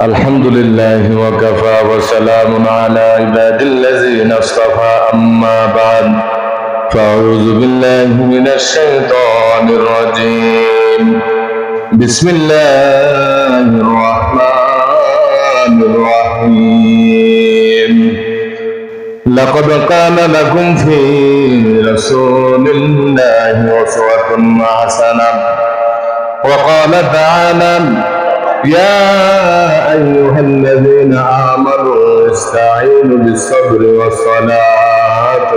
الحمد لله وكفى وسلام على عباد الذين اصطفى أما بعد فأعوذ بالله من الشيطان الرجيم بسم الله الرحمن الرحيم لقد كان لكم في رسول الله أسوة حسنة وقال تعالى يا أيها الذين آمنوا استعينوا بالصبر والصلاة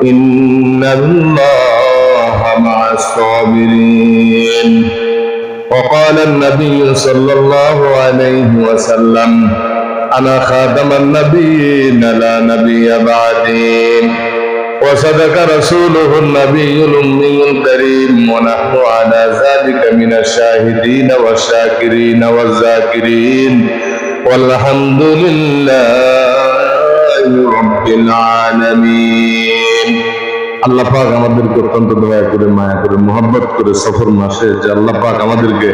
إن الله مع الصابرين وقال النبي صلى الله عليه وسلم أنا خاتم النبيين لا نبي بعدي وصدق رسوله النبي الأمي الكريم ونحن على ذلك من الشاهدين والشاكرين والذاكرين والحمد لله رب العالمين আল্লাহ পাক আমাদেরকে অত্যন্ত দয়া করে মায়া করে মোহাব্বত করে সফর মাসে যে আল্লাহ পাক আমাদেরকে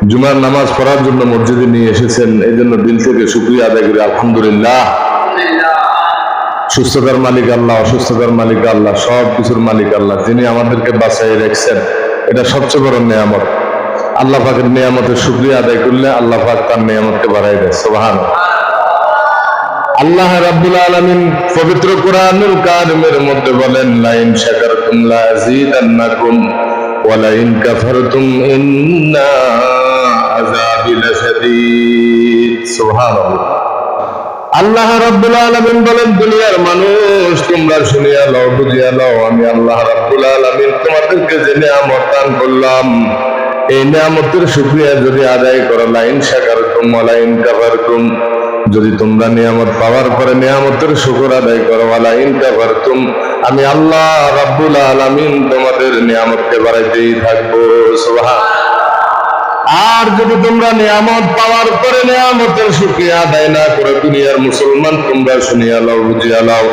জুমার নামাজ পড়ার জন্য মসজিদে নিয়ে এসেছেন এই জন্য দিল থেকে শুকরিয়া আদায় করি আলহামদুলিল্লাহ। সুস্থতার মালিক আল্লাহ, অসুস্থতার মালিক আল্লাহ, সব কিছুর মালিক আল্লাহ, যিনি আমাদেরকে বাঁচাই রেখেছেন, এটা সবচেয়ে বড় নিয়ামত। আল্লাহ পাকের নিয়ামতের শুকরিয়া আদায় করলে আল্লাহ পাক তার নিয়ামতকে বাড়াই দেয়। সুবহানাল্লাহ। আল্লাহ রাব্বুল আলামিন পবিত্র কোরআনুল কারিমের মধ্যে বলেন লাইন শাকারতুম লাযীদান্নাকুম ওয়া লাইন কাফারতুম ইন্না আযাবি লাশাদীদ। সুবহানাল্লাহ। আল্লাহ রাব্বুল আলামিন বলেন দুনিয়ার মানুষ তোমরা শুনিয়া লও, বুঝিয়া লও, আমি আল্লাহ রাব্বুল আলামিন তোমাদেরকে যে নিয়ামত দান করলাম এই নিয়ামতের শুকরিয়া যদি আদায় করো লাইন শাকারতুম ওয়া লাইন কাফারতুম, যদি তোমরা নিয়ামত পাওয়ার পরে নিয়ামতের শুকর আদায় করো ওয়া লাইন কাফারতুম, আমি আল্লাহ রাব্বুল আলামিন তোমাদের নিয়ামতকে বাড়াইতেই থাকবো। সুবহানাল্লাহ। আর যদি তোমরা নিয়ামত পাওয়ার পরে নিয়ামতের শুকরিয়া আদায় না করে দুনিয়ার মুসলমান তোমরা শুনিয়া লও, বুঝিয়া লও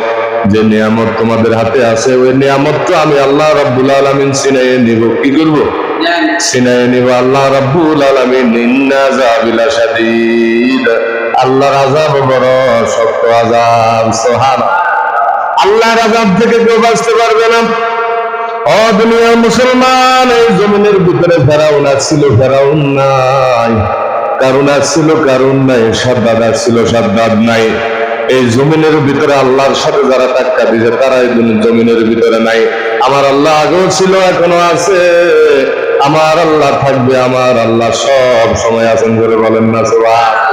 যে নিয়ামত তোমাদের হাতে আছে ওই নিয়ামত তো আমি আল্লাহ রাব্বুল আলামিন ছিনাইয়ে নিব। কি করব? ছিনাইয়ে নিব। আল্লাহ রাব্বুল আলামিন ইন্না আযাবি লাশাদীদ, আল্লাহর আযাব বড় শক্ত আযাব। সুবহানাল্লাহ। আল্লাহর আযাব থেকে কেউ বাঁচতে পারবে না। ও দুনিয়ার মুসলমান, এই জমিনের ভিতরে ফেরাউন আসছিল, ফেরাউন নাই। কারণ আসছিল, কারণ নাই। সাদ্দাদ আসছিল, সাদ্দাদ নাই। এই জমিনের ভিতরে আল্লাহর সাথে যারা টাক্কা দিয়েছে তারা এই জমিনের ভিতরে নাই। আমার আল্লাহ আগেও ছিল, এখনো আছে, আমার আল্লাহ থাকবে, আমার আল্লাহ সব সময় আছেন করে বলেন না সুবহানাল্লাহ।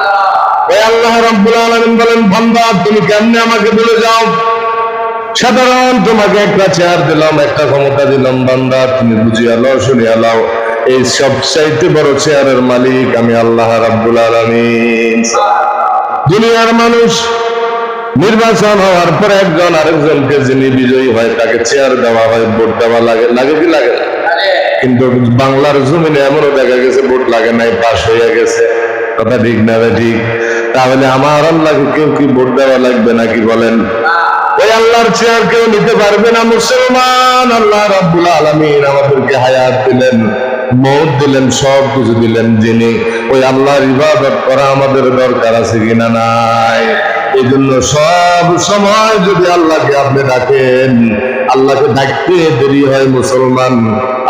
ওই আল্লাহ রাব্বুল আলামিন বলেন বান্দা তুমি কেমনে আমাকে ভুলে যাও? সাধারণ তোমাকে একটা চেয়ার দিলাম, একটা ক্ষমতা দিলাম, বান্দা তুমি বুঝিয়া লও, শুনিয়া লও এই সবচাইতে বড় চেয়ারের মালিক আমি আল্লাহ রাব্বুল আলামিন। দুনিয়ার মানুষ নির্বাচন হওয়ার পর একজন আরেকজনকে যিনি বিজয়ী হয় তাকে চেয়ার দেওয়া হয়, ভোট দেওয়া লাগে, লাগে কি লাগে? কিন্তু বাংলার জমিনে এমনও দেখা গেছে ভোট লাগে নাই, পাশ হয়ে গেছে। কথা ঠিক না? ঠিক। তাহলে আমার আল্লাহকে কেউ কি ভোট দেওয়া লাগবে নাকি বলেন? ওই আল্লাহর চেয়ার কেউ নিতে পারবে না মুসলমান। আল্লাহ রাব্বুল আলামিন আমাদেরকে হায়াত দিলেন, মওত দিলেন, সব কিছু দিলেন, যিনি ওই আল্লাহর ইবাদত করা আমাদের দরকার আছে কিনা নাই? এই জন্য সব সময় যদি আল্লাহকে আপনি ডাকেন, আল্লাহকে ডাকতে দেরি হয় মুসলমান,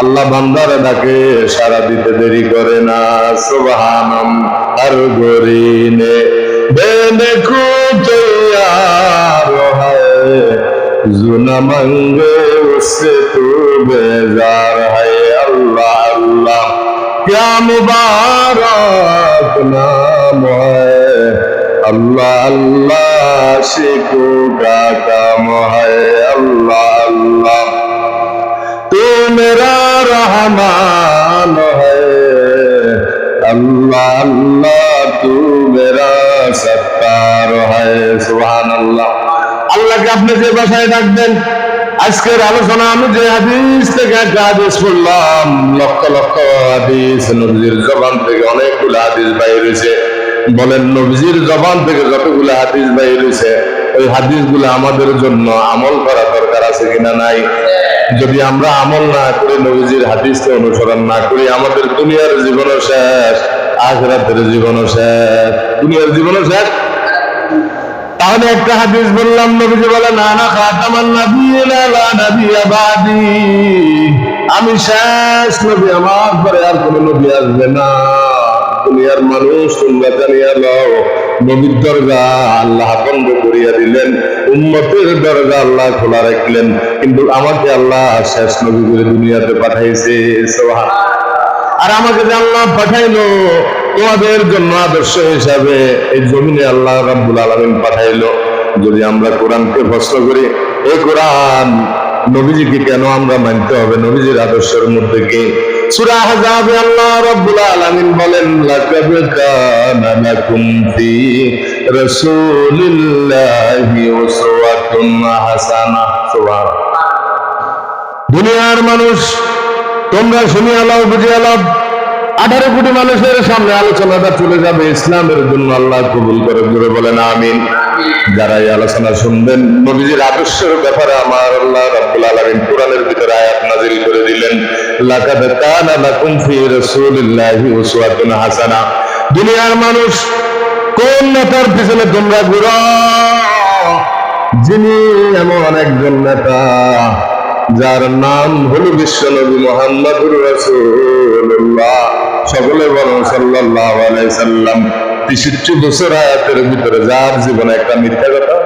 আল্লাহ বান্দারে ডাকে সারা দিতে দেরি করে না। সুবহানাল্লাহ। আর গরিনে বেনকু তৈয়ার जुना मंगे उससे तू बेजार है। अल्लाह अल्लाह क्या मुबारक नाम है, अल्लाह अल्लाह शिकू का काम है। अल्लाह अल्लाह तू मेरा रहमान है, अल्लाह अल्लाह तू मेरा सत्तार है। सुभान अल्लाह। আল্লাহকে আপনি যে ভাষায় ডাকবেন, আজকের আলোচনা আমি যে হাদিস থেকে একটা হাদিস পড়লাম, লক্ষ লক্ষ হাদিস নবীজির জবান থেকে অনেকগুলো হাদিস বাইর হয়েছে। বলেন নবীজির জবান থেকে যতগুলো হাদিস বাইর হয়েছে ওই হাদিসগুলো আমাদের জন্য আমল করা দরকার আছে কিনা নাই? যদি আমরা আমল না করি, নবীজির হাদিসকে অনুসরণ না করি, আমাদের দুনিয়ার জীবনও শেষ, আখিরাতের জীবনও শেষ। দুনিয়ার জীবনে শেষ। তাহলে একটা হাদিস বললাম, নবীজি বলে না না খাতামান নাবিয়্যিনা লা নাবিয়্যা বাদি, আমি শেষ নবী, আমার পরে আর কোন নবী আসবে না। দুনিয়ার মানুষ তোমরা জানিয়া লও, নবীর দরজা আল্লাহ বন্ধ করিয়া দিলেন, উম্মতের দরজা আল্লাহ খোলা রাখলেন, কিন্তু আমাকে আল্লাহ শেষ নবী করে দুনিয়াতে পাঠাইছে। সুবহানাল্লাহ। আর আমাকে যে আল্লাহ পাঠাইলো তোমাদের জন্য আদর্শ হিসাবে, এই জমিনে আল্লাহ রাব্বুল আলামিন পাঠাইলো। যদি আমরা কোরআনকে প্রশ্ন করি, এই কোরআন নবীজিকে কেন আমরা মানতে হবে, নবীজির আদর্শের মধ্যে কি? সূরা আহজাবে আল্লাহ রাব্বুল আলামিন বলেন, লাকাদ কানা লাকুম ফি রাসূলিল্লাহি উসওয়াতুন হাসানাহ। সুবহানাল্লাহ। দুনিয়ার মানুষ তোমরা শুনিয়া লও, বুঝিয়া লও। 18 কোটি মানুষের সামনে আলোচনাটা চলে যাবে ইসলামের জন্য, আল্লাহ কবুল করে জোরে বলেন আমিন। যারা এই আলোচনা শুনবেন, নবীজির আদর্শের ব্যাপারে আমার আল্লাহ রাব্বুল আলামিন কোরআনের ভিতরে আয়াত নাযিল করে দিলেন, লাকাদ কানা লাকুম ফি রাসূলিল্লাহি উসওয়াতুন হাসানাহ। দুনিয়ার মানুষ কোন নেতার পিছনে তোমরা ঘুরো, যিনি এমন একজন নেতা যার নাম হলো বিশ্বনবী মুহাম্মদুর রাসূলুল্লাহ, সকলে বলেন সাল্লাল্লাহু আলাইহি সাল্লাম। 63 বছর আয়াতের ভিতরে যার জীবনে একটা মিথ্যা কথা,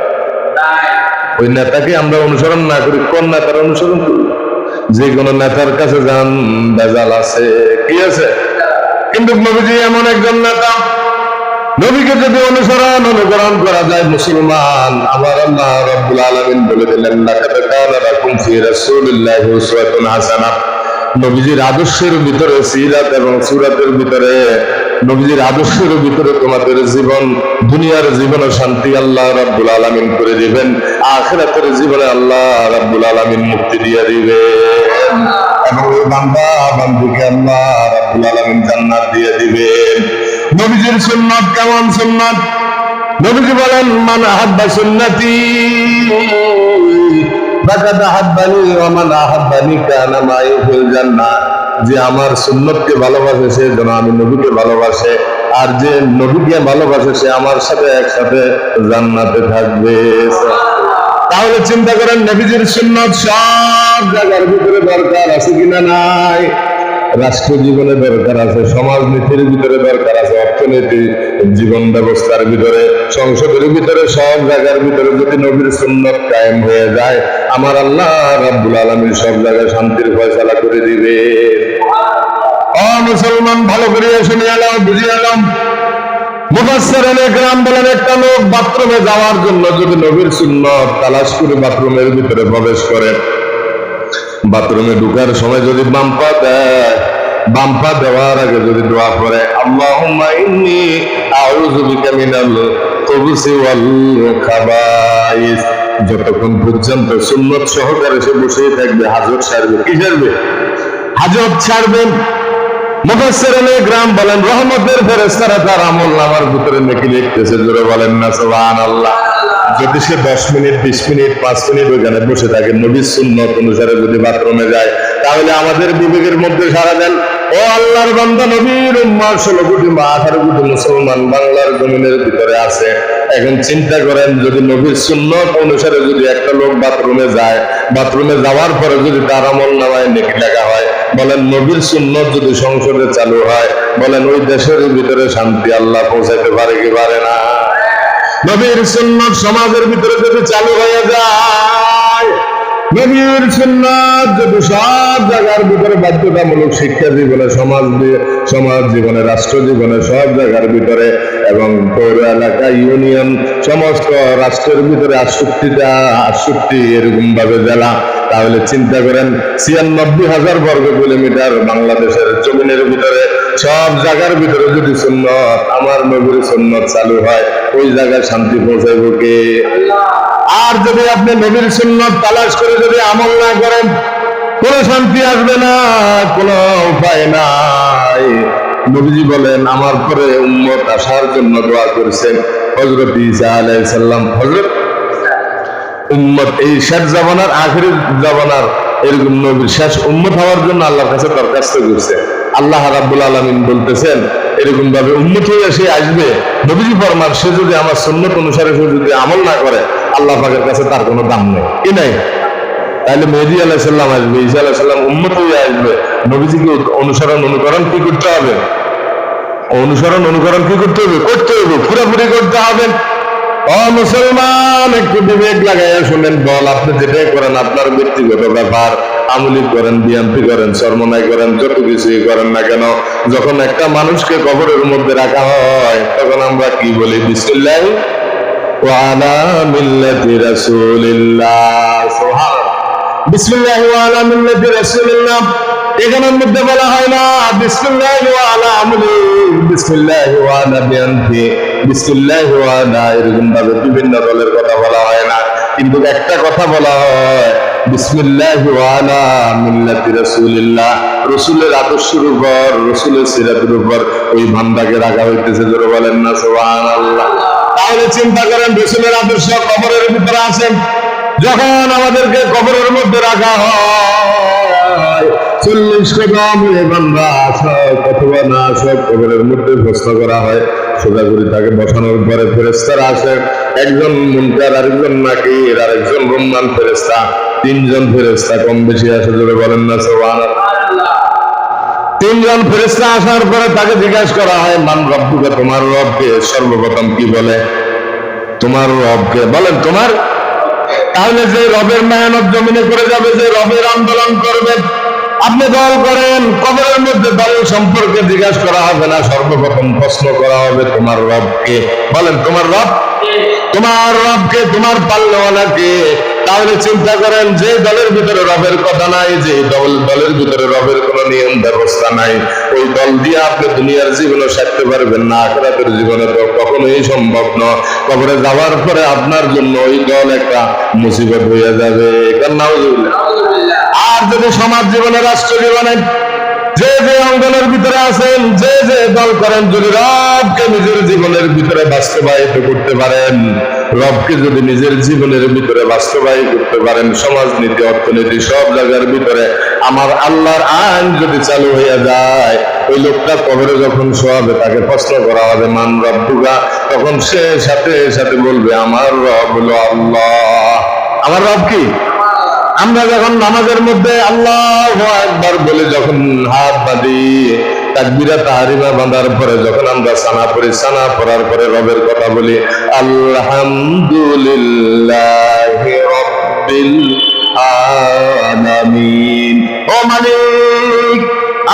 ওই নেতাকে আমরা অনুসরণ না করি, কোন নেতার অনুসরণ করি? যে কোন নেতার কাছে যান, বেজাল আছে, কি আছে? কিন্তু নবীজি এমন একজন নেতা, নবীকে যদি অনুকরণ করা যায় মুসলমান, আমার আল্লাহ রাব্বুল আলামিন বলে দিলেন, লাকাদ কানা লাকুম ফি রাসূলিল্লাহি উসওয়াতুন হাসানাহ। নবীজির আদর্শের ভিতরে, সিরাত এবং সূরাতের ভিতরে, নবীজির আদর্শের ভিতরে তোমাদের জীবন, দুনিয়ার জীবনে শান্তি আল্লাহ রাব্বুল আলামিন করে দিবেন, আখিরাতের জীবনে আল্লাহ রাব্বুল আলামিন মুক্তি দিয়ে দিবেন, এবং ওই বান্দা বান্দিকে আল্লাহ রাব্বুল আলামিন জান্নাত দিয়ে দিবেন। নবীজির সুন্নাত কেমন সুন্নাত? নবীজি বলেন, মান আহাব্বা সুন্নতি ফাকাদ আহাব্বানি ওয়া মান আহাব্বানি কানা মাই ফিল জান্নাহ। যে আমার সুন্নতকে ভালোবাসে সে যেন আমি নবীকে ভালোবাসে, আর যে নবীকে ভালোবাসে সে আমার সাথে একসাথে জান্নাতে থাকবে। তাহলে চিন্তা করেন, নবীজির সুন্নাত সব জায়গার ভিতরে দরকার আছে কিনা নাই? রাষ্ট্র জীবনে দরকার আছে, সমাজনীতির ভিতরে দরকার আছে, অর্থনীতি, জীবন ব্যবস্থার ভিতরে, সংসদের ভিতরে, সব জায়গার ভিতরে যদি নবীর সুন্নাত কায়েম হয়ে যায়, আমার আল্লাহ রাব্বুল আলামিন সব জায়গায় শান্তির ফয়সালা করে দিবে। ও মুসলমান, ভালো করে শুনে এলাম, বুঝে এলাম। মুফাসসিরিনে কেরাম বলেন, একটা লোক বাথরুমে যাওয়ার জন্য যদি নবীর সুন্নাত তালাশ করে বাথরুমের ভিতরে প্রবেশ করে, বাথরুমে ঢুকার সময় যদি বাম পা দেয়, বাম পা দেওয়ার আগে যদি দোয়া করে, আল্লাহুম্মা ইন্নী আউযু বিকা মিনাল খুবুসি ওয়াল খাবাইস, যতক্ষণ পর্যন্ত সুন্নাত সহকারে সে বসেই থাকবে, হাজত ছাড়বে। কি ছাড়বে? হাজত ছাড়বেন। মুফাসসিরিনে কেরাম বলেন, রহমতের ফেরেশতারা তার আমলনামার ভিতরে নেকি লিখতেছে, জোরে বলেন না সুবহানাল্লাহ। যদি সে 10 মিনিট, 20 মিনিট, 5 মিনিট ওখানে বসে থাকে, নবীর সুন্নাত অনুসারে যদি বাথরুমে যায়, তাহলে আমাদের বিবেকের মধ্যে সাড়া দেন, ও আল্লাহর বান্দা, নবীর উম্মাহ 16 কোটি বা 18 কোটি মুসলমান বাংলার জমিনের ভিতরে আছে। এখন চিন্তা করেন, যদি নবীর সুন্নাত অনুসারে যদি একটা লোক বাথরুমে যায়, বাথরুমে যাওয়ার পরে যদি তার আমলনামায় নেকি লেখা হয়, বলেন নবীর সুন্নাত যদি সংসদে চালু হয়, বলেন ওই দেশের ভিতরে শান্তি আল্লাহ পৌঁছাইতে পারে কি পারে না? নবীর সুন্নাত সমাজের ভিতরে যদি চালু হয়ে যায়, নবীর সুন্নাত যদি সব জায়গার ভিতরে বাধ্যতামূলক, শিক্ষা জীবনে, সমাজ জীবনে, রাষ্ট্র জীবনে, সব জায়গার ভিতরে, এবং পৌর এলাকা, ইউনিয়ন, সমস্ত রাষ্ট্রের ভিতরে 68 এরকম ভাবে জেলা, তাহলে চিন্তা করেন 96,000 বর্গ কিলোমিটার বাংলাদেশের জমিনের ভিতরে, সব জায়গার ভিতরে যদি সুন্নাত, আমার নবীর সুন্নাত চালু হয়, ওই জায়গায় শান্তি পৌঁছাইব কে? আর যদি আপনি নবীর সুন্নাত তালাশ করে যদি আমল না করেন, কোনো শান্তি আসবে না, কোনো উপায় নাই। নবীজি বলেন, আমার পরে উম্মত আসার জন্য দোয়া করেছেন হযরত ঈসা আলাইহিস সালাম। হযরত উম্মত, এই শেষ জামানার, আখির জামানার এরকম নবীর শেষ উম্মত হওয়ার জন্য আল্লাহর কাছে দরখাস্ত করছে। আল্লাহ রাব্বুল আলামিন বলতেছেন এরকম ভাবে উম্মত হয়ে সে আসবে, নবীজি ফরমান সে যদি আমার সুন্নত অনুসারে সে যদি আমল না করে আল্লাহ পাকের কাছে তার কোনো দাম নেই, কি নাই? তাহলে মেহেদী আলাইহিস সালাম আসবে, ঈসা আলাইহিস সালাম উম্মত হয়ে আসবে, নবীজিকে অনুকরণ কি করতে হবে? অনুকরণ কি করতে হবে? পুরোপুরি করতে হবে। ও মুসলমান, একটু বিবেক লাগাইয়া শুনেন, বল আপনি যেটাই করেন আপনার ব্যক্তিগত ব্যাপার, আমলি করেন, বিএনপি করেন, চরমনাই করেন, যত কিছুই করেন না কেন, যখন একটা মানুষকে কবরের মধ্যে রাখা হয় তখন আমরা কি বলি? বিসমিল্লাহ ওয়া আলা মিল্লাতি রাসূলিল্লাহ। সুবহানাল্লাহ, বিসমিল্লাহ ওয়া আলা মিল্লাতি রাসূলিল্লাহ। এখানের মধ্যে বলা হয় না বিসমিল্লাহ ওয়া আলা আমলি, বিসমিল্লাহ ওয়া আলা বিআনফি, বিসমিল্লাহ ওয়া আলা, এরকম ভাবে বিভিন্ন দলের কথা বলা হয় না, কিন্তু একটা কথা বলা হয় বিসমিল্লাহ ওয়া আলা মিল্লাতি রাসূলিল্লাহ। রাসূলের আদর্শের উপর, রাসূলের সিরাতের উপর ওই বান্দাকে রাখা হইতেছে, জোরে বলেন না সুবহানাল্লাহ। তাহলে চিন্তা করেন, রাসূলের আদর্শ কবরের ভিতরে আছে। যখন আমাদেরকে কবরের মধ্যে রাখা হয় 40 কদম বান্দা অথবা না সব কবরের মধ্যে প্রশ্ন করা হয়, সোজাগুড়ি তাকে বসানোর পরে ফেরেশতারা আসে, একজন মুনকার, আরেকজন নাকির, আরেকজন রুম্মান ফেরেশতা, 3 জন ফেরেশতা কম বেশি আসে, জোরে বলেন না সুবহানাল্লাহ। 3 জন ফেরেশতা আসার পরে তাকে জিজ্ঞাসা করা হয় মান রব্বুকা, তোমার রবকে? সর্বপ্রথম কি বলে? তোমার রবকে। বলেন তোমার। তাহলে যে রবের মেহনত জমিনে করে যাবে, যে রবের আন্দোলন করবে, আপনি দল করেন, কবরের মধ্যে দল সম্পর্কে জিজ্ঞাসা করা হবে না, সর্বপ্রথম প্রশ্ন করা হবে তোমার রবকে। বলেন তোমার রব, তোমার রবকে, তোমার পাল্লাওয়ালাকে। তাহলে চিন্তা করেন, যে দলের ভিতরে রবের কথা নাই, যে দলের ভিতরে রবের কোন নিয়ম ব্যবস্থা নাই, ওই দল দিয়ে আপনি দুনিয়ার জীবনে সারতে পারবেন না, আখিরাতের জীবনে তো কখনোই সম্ভব নয়। কবরে যাওয়ার পরে আপনার জন্য ওই দল একটা মুসিবত হয়ে যাবে। আর যদি সমাজ জীবনে, রাষ্ট্র জীবনে যে যে অঙ্গনের ভিতরে আছেন, যে যে দল করেন, যদি রবকে নিজের জীবনের ভিতরে বাস্তবায়িত করতে পারেন, রবকে যদি নিজের জীবনের ভিতরে বাস্তবায়িত করতে পারেন, সমাজনীতি, অর্থনীতি সব জায়গার ভিতরে আমার আল্লাহর আইন যদি চালু হয়ে যায়, ওই লোকটা কবরে যখন শোয়াবে তাকে প্রশ্ন করা হবে মান রব্বুকা, তখন সে সাথে সাথে বলবে আমার রব হলো আল্লাহ। আমার রব কি? আমরা যখন নামাজের মধ্যে আল্লাহু আকবার বলে যখন হাত বাঁধি, তাকবীরা তাহরিমা বাঁধার পরে যখন আমরা সানা পড়ি, সানা পড়ার পরে রবের কথা বলি আলহামদুলিল্লাহি রাব্বিল আলামিন। ও মালিক,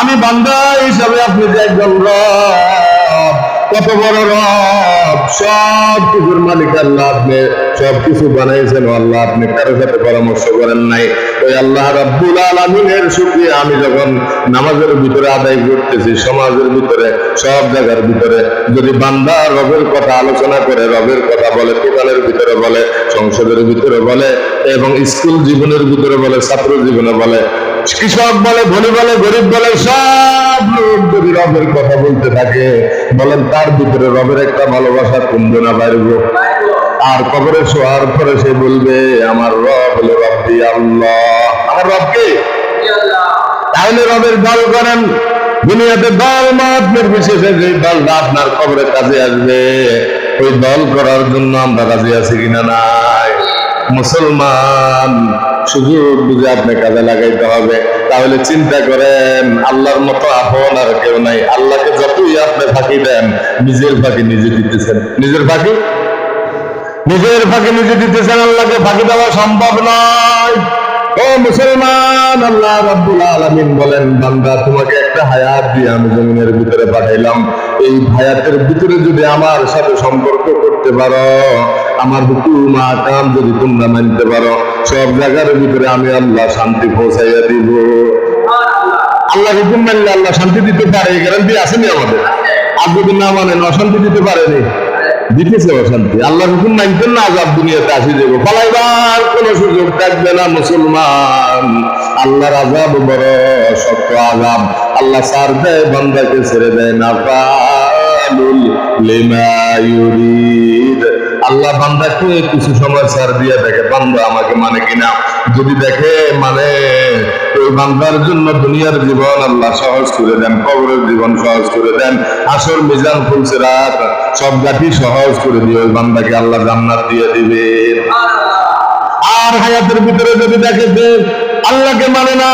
আমি বান্দা হিসাবে আপনি যে একজন রব, কত বড় রব, সব কিছুর মালিক আল্লাহ, আপনি সবকিছু বানাইছেন আল্লাহ, আপনি কারোর সাথে পরামর্শ করেন নাই। ওই আল্লাহ রাব্বুল আলামিনের শুকরিয়া আমি যখন নামাজের ভিতরে আদায় করতেছি, সমাজের ভিতরে সব জায়গার ভিতরে যদি বান্দা রবের কথা আলোচনা করে, রবের কথা বলে, দোকানের ভিতরে বলে, সংসদের ভিতরে বলে, এবং স্কুল জীবনের ভিতরে বলে, ছাত্র জীবনে বলে, কৃষক বলে, ধনী বলে, গরিব বলে, সব লোক যদি রবের কথা বলতে থাকে, বলেন তার ভিতরে রবের একটা ভালোবাসা কমবে না বাড়বে? আর কবরে শোয়ার পরে সে বলবে আমার রব হলো রব্বি আল্লাহ। আমার রবকে। তাহলে রবের দল করেন, দুনিয়াতে দল মত নির্বিশেষে যে দলটা আপনার কবরে কাজে আসবে, ওই দল করার জন্য আমরা রাজি আছি কিনা নাই? মুসলমান, সুযোগ বুঝে আপনি কাজে লাগাইতে হবে। তাহলে চিন্তা করেন, আল্লাহর মতো আপন আর কেউ নাই। আল্লাহকে যতই আপনি ফাঁকি দেন, নিজের ফাঁকি নিজে দিতেছেন। নিজের ফাঁকি নিজে দিতেছেন, আল্লাহকে ফাঁকি দেওয়া সম্ভব নয়। ও মুসলমান, আল্লাহ রাব্বুল আলামিন বলেন বান্দা তোমাকে একটা হায়াত দিয়ে আমি জমিনের ভিতরে পাঠাইলাম, এই হায়াতের ভিতরে যদি আমার সাথে সম্পর্ক করতে পারো, আমার হুকুম আহকাম যদি তোমরা মানতে পারো, সব জায়গার ভিতরে আমি আল্লাহ শান্তি পৌঁছাইয়া দিব। আল্লাহ হুকুম মানলে আল্লাহ শান্তি দিতে পারে, এই গ্যারান্টি আসেনি আমাদের। আর যদি না মানেন, অশান্তি দিতে পারেনি, দিতেছে অশান্তি। আল্লাহর হুকুম মানতেন না, আযাব দুনিয়াতে আসি যাবো, পালাইবার কোনো সুযোগ থাকবে না। মুসলমান, আল্লাহর আযাব বড় শক্ত আযাব। আল্লাহ ছাড় দেয়, বান্দাকে ছেড়ে দেয় না। ফালুল লিমা ইউরিদ। আল্লাহ আল্লাহ বান্দাকে কিছু সময় ছাড় দিয়ে দেখে বান্দা আমাকে মানে কিনা। যদি দেখে মানে ওই বান্দার জন্য দুনিয়ার জীবন আল্লাহ সহজ করে দেন, কবরের জীবন সহজ করে দেন, আসর মিজান ফুলসিরাত সব গাঠি সহজ করে দিয়ে ওই বান্দাকে আল্লাহ জান্নাত দিয়ে দিবে। আর হায়াতের ভিতরে যদি দেখে যে আল্লাহকে মানে না,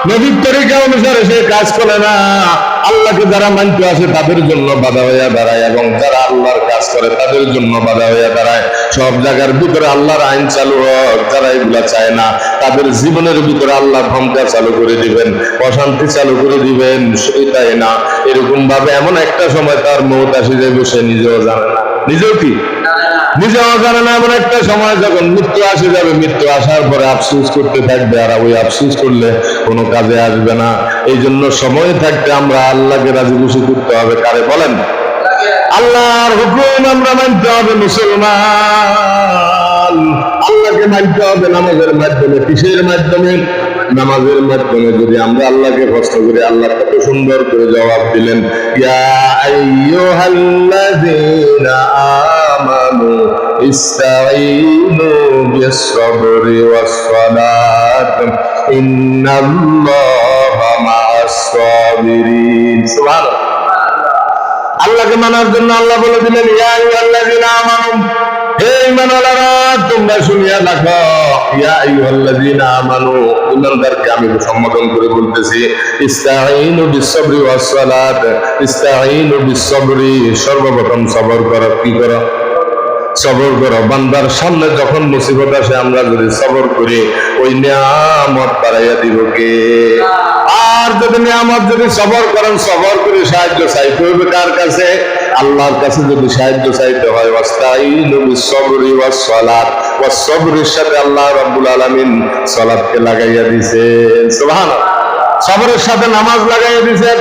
নবীর তরিকা অনুসারে সে কাজ করে না, আল্লাহকে যারা মানতে আসে তাদের জন্য বাধা হইয়া দাঁড়ায়, এবং যারা আল্লাহর কাজ করে তাদের জন্য বাধা হইয়া দাঁড়ায়। সব জায়গার ভিতরে আল্লাহর আইন চালু হোক, যারা এগুলা চায় না তাদের জীবনের ভিতরে আল্লাহ ধমকা চালু করে দিবেন, অশান্তি চালু করে দিবেন। শুধু তাই না, এরকম ভাবে এমন একটা সময় তার মৌত আসে যাবে, সে নিজেও জানে না, নিজেও কি নিজেও জানে না। এমন একটা সময় যখন মৃত্যু আসে যাবে, মৃত্যু আসার পরে আফসোস করতে থাকবে, আর ওই আফসোস করলে কোনো কাজে আসবে না। এই জন্য সময় থাকতে আমরা আল্লাহকে রাজি খুশি করতে হবে। কারে বলেন? আল্লাহর হুকুম আমরা মানতে হবে মুসলমান। আল্লাহকে মানতে হবে নামাজের মাধ্যমে। কিসের মাধ্যমে? নামাজের মাধ্যমে। যদি আমরা আল্লাহকে কষ্ট করি, আল্লাহ কত সুন্দর করে জবাব দিলেন, ইয়া আইয়ুহাল্লাযীনা আমানু ইসতাঈনু বিস-সাবরি ওয়াস-সালাত ইন্নাল্লাহা মা'আস-সাবিরিন। সুবহানাল্লাহ। আল্লাহকে মানার জন্য আল্লাহ বলে দিলেন, ইয়া আইয়ুহাল্লাযীনা আমানু, হে ঈমানওয়ালারা তোমরা শুনিয়া রাখো। ইয়া আইয়ুহাল্লাযীনা আমানু, ঈমানদারকে আমি সম্বোধন করে বলতেছি, ইসতাঈনু বিস-সাবরি ওয়াস-সালাত। ইসতাঈনু বিস-সাবরি, সর্বপ্রথম সবর করো। কি করো? সবর করো। বান্দার সামনে যখন মুসিবত আসে আমরা যদি সবর করি, ওই নিয়ামত বাড়াইয়া দিব কে? আর যদি নিয়ামত যদি সবর করেন, সবর করে সাহায্য চাইতে হবে কার কাছে? আল্লাহর কাছে যদি সাহায্য চাইতে হয়, ওয়াস্তাঈনু বিস-সাবরি ওয়াস-সালাত, ওয়াস-সাবরের সাথে আল্লাহ রাব্বুল আলামিন সালাতকে লাগাইয়া দিয়েছেন। সুবহানাল্লাহ। সবরের সাথে নামাজ লাগাইয়া দিয়েছেন।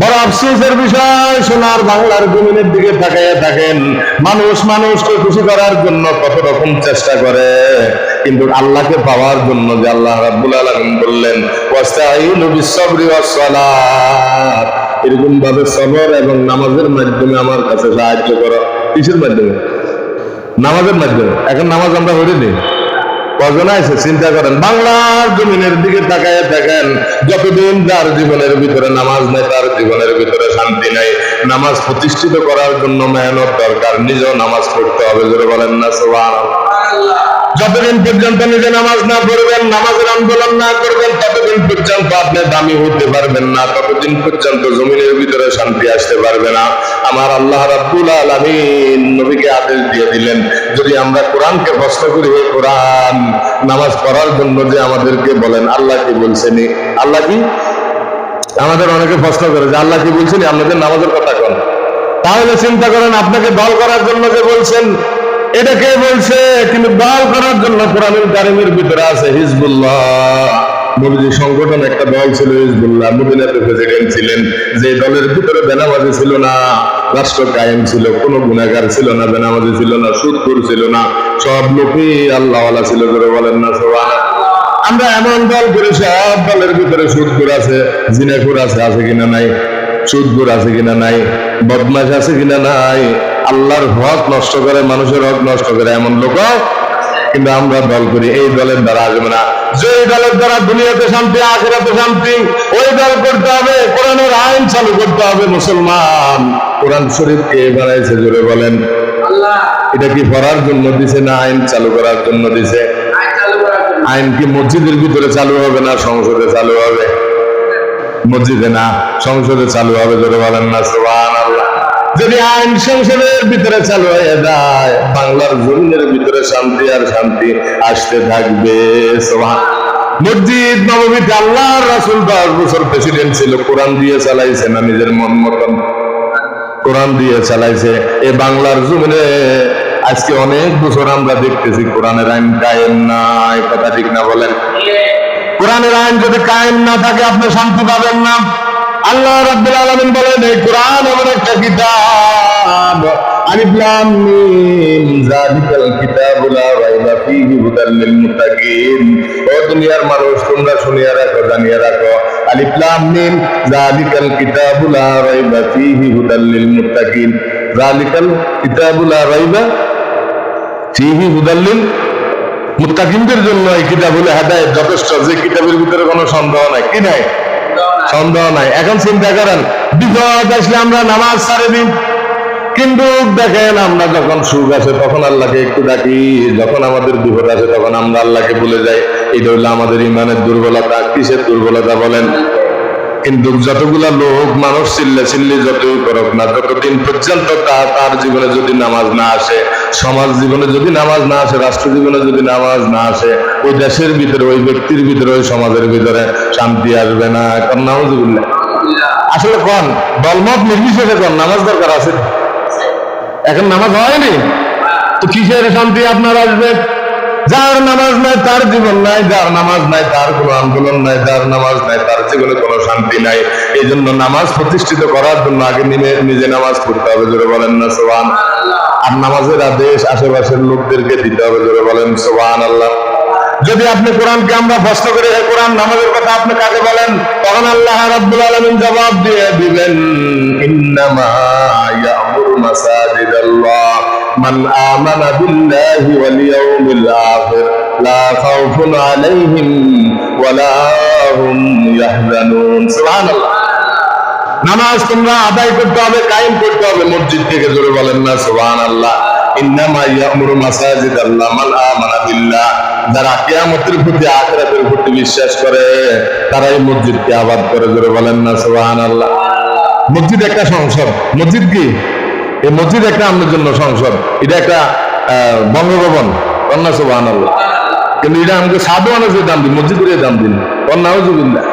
বড় আফসোসের বিষয়, সোনার বাংলার জমিনের দিকে তাকাইয়া থাকেন, মানুষকে খুশি করার জন্য কত রকম চেষ্টা করে, কিন্তু আল্লাহকে পাওয়ার জন্য যে আল্লাহ রাব্বুল আলামিন বললেন ওয়াস্তাঈনু বিস-সাবরি ওয়াস-সালাত, এরকম ভাবে সবর এবং নামাজের মাধ্যমে আমার কাছে সাহায্য করো। কিসের মাধ্যমে? নামাজের মাধ্যমে। এখন নামাজ আমরা হয়ে দিই কজন আছে চিন্তা করেন। বাংলার জমিনের দিকে তাকায় দেখেন, যতদিন যার জীবনের ভিতরে নামাজ নাই তার জীবনের ভিতরে শান্তি নাই। নামাজ প্রতিষ্ঠিত করার জন্য মেহনত দরকার, নিজেও নামাজ পড়তে হবে। জোরে বলেন না সুবহানাল্লাহ। যতদিন পর্যন্ত নিজে নামাজ না পড়বেন, নামাজের আন্দোলন না করবেন, ততদিন পর্যন্ত আপনি দামি হতে পারবেন না, ততদিন পর্যন্ত জমিনের ভিতরে শান্তি আসতে পারবে না। আমার আল্লাহ রাব্বুল আলামিন নবীকে আদেশ দিয়ে দিলেন, যদি আমরা কোরআনকে প্রশ্ন করি, হে কোরআন, নামাজ পড়ার জন্য যে আমাদেরকে বলেন, আল্লাহ কি বলছেন? আল্লাহ কি? আমাদের অনেকে প্রশ্ন করে যে আল্লাহ কি বলছেন, আপনাদের নামাজের কথা কোন? তাহলে চিন্তা করেন, আপনাকে দল করার জন্য যে বলছেন এটা কে বলছে? কিন্তু দল করার জন্য কোরআনুল কারীমের ভিতরে আছে হিজবুল্লাহ। নবীজির সংগঠন একটা দল ছিল হিজবুল্লাহ, মদিনাতে প্রেসিডেন্ট ছিলেন। যে দলের ভিতরে বেনামাজি ছিল না, রাষ্ট্র কায়েম ছিল, কোনো গুনাহগার ছিল না, বেনামাজি ছিল না, সুদখোর ছিল না, সব লোকই আল্লাহওয়ালা ছিল। করে বলেন না সুবহানাল্লাহ। আমরা এমন দল করে সব দলের ভিতরে সুদখোর আছে, জিনাখোর আছে, আছে কিনা নাই? সুদখোর আছে কিনা নাই? বদমাশ আছে কিনা নাই? আল্লাহর হক নষ্ট করে, মানুষের হক নষ্ট করে এমন লোক, কিন্তু আমরা দল করি। এই দলের দ্বারা আসবে না। যে দলের দ্বারা দুনিয়াতে শান্তি, আখিরাতে শান্তি, ওই দল করতে হবে। কোরআনের আইন চালু করতে হবে। মুসলমান, কোরআন শরীফ কে বানাইছে? জোরে বলেন। আল্লাহ। এটা কি পড়ার জন্য দিছে না আইন চালু করার জন্য দিছে? আইন কি মসজিদের ভিতরে চালু হবে না সংসদে চালু হবে? মসজিদে না, সংসদে চালু হবে। জোরে বলেন না সুবহানাল্লাহ। যদি আইন সংসদের ভিতরে চালু হয়ে যায়, বাংলার জমিনের ভিতরে শান্তি আর শান্তি আসতে থাকবে। মসজিদ নববীতে আল্লাহর রাসূল 10 বছর প্রেসিডেন্ট ছিল, কোরআন দিয়ে চালাইছে না নিজের মন মতন? কোরআন দিয়ে চালাইছে। এই বাংলার জমিনে আজকে অনেক বছর আমরা দেখতেছি কোরআনের আইন কায়েম নাই। কথা ঠিক না বলেন? কোরআনের আইন যদি কায়েম না থাকে আপনি শান্তি পাবেন না। আল্লাহ রাব্বুল আলামিন বলেন, এই কোরআন এমন একটা কিতাব, আলিফ লাম মিম, যালিকাল কিতাবু লা রাইবা ফীহি হুদাল লিল মুত্তাকিন। ও দুনিয়ার মানুষ, তোমরা শুনিয়া রাখো, জানিয়া রাখো, আলিফ লাম মিম, যালিকাল কিতাবু লা রাইবা ফীহি হুদাল লিল মুত্তাকিন। যালিকাল কিতাবু লা রাইবা ফিহি হুদাল্লিল মুত্তাকিনদের জন্য এই কিতাব হলো হেদায়েত যথেষ্ট, যে কিতাবের ভিতরে কোনো সন্দেহ নাই। কি নাই? সন্দেহ নাই। এখন চিন্তা করেন, বিপদ আসলে আমরা নামাজ ছাড়ে দিই, কিন্তু দেখেন আমরা যখন সুখ আসে তখন আল্লাহকে একটু ডাকি, যখন আমাদের বিপদ আসে তখন আমরা আল্লাহকে ভুলে যাই। এটা হলো আমাদের ইমানের দুর্বলতা। কিসের দুর্বলতা বলেন? কিন্তু যতগুলা লোক মানুষ চিল্লি যতই করুক না, যতদিন পর্যন্ত তার জীবনে যদি নামাজ না আসে, সমাজ জীবনে যদি নামাজ না আসে, রাষ্ট্র জীবনে যদি নামাজ না আসে, ওই দেশের ভিতরে, ওই ব্যক্তির ভিতরে, ওই সমাজের ভিতরে শান্তি আসবে না। কারণ নাউজুবিল্লাহ। আসলে কোন দলমত নির্বিশেষে কোন নামাজ দরকার আছে? এখন নামাজ হয়নি তো কিসের শান্তি আপনার আসবে? যার নামাজ নাই তার জীবন নাই, যার নামাজ নাই তার কোনো আন্দোলন নাই, যার নামাজ নাই তার জীবনে কোনো শান্তি নাই। এই জন্য নামাজ প্রতিষ্ঠিত করার জন্য আগে নিজে নামাজ পড়তে হবে। জোরে বলেন না সুবহানাল্লাহ। আর নামাজের আদেশ আশেপাশের লোকদেরকে দিতে হবে। জোরে বলেন সুবহানাল্লাহ। যদি আপনি কোরআনকে আমরা প্রশ্ন করে কোরআন নামাজের কথা আপনি কাকে বলেন, তখন আল্লাহ রাব্বুল আলামিন জবাব দিয়ে দিবেন, ইন্নামা ইয়া'মুরু মাসাজিদাল্লাহ মান আমানা বিল্লাহি ওয়াল ইয়াউমিল আখির লা খাউফুন আলাইহিম ওয়ালা হুম ইয়াহজানুন। সুবহানাল্লাহ। নামাজ তোমরা আদায় করতে হবে, কায়েম করতে হবে মসজিদ থেকে। জোরে বলেন না সুবহানাল্লাহ। ইন্নামা ইয়া'মুরু মাসাজিদাল্লাহ মান আমানা বিল্লাহ, যারা কিয়ামতের প্রতি, আখিরাতের প্রতি বিশ্বাস করে তারাই মসজিদকে আবাদ করে। জোরে বলেন না সুবহানাল্লাহ। মসজিদ একটা সংসদ। মসজিদ কি? এই মসজিদ একটা আমাদের জন্য সংসদ। এটা একটা বঙ্গভবন। কন্যা সুবহানাল্লাহ। কিন্তু এটা আমাকে সাদওয়ানের দাম দিন, মসজিদের দাম দিন। নাউজুবিল্লাহ।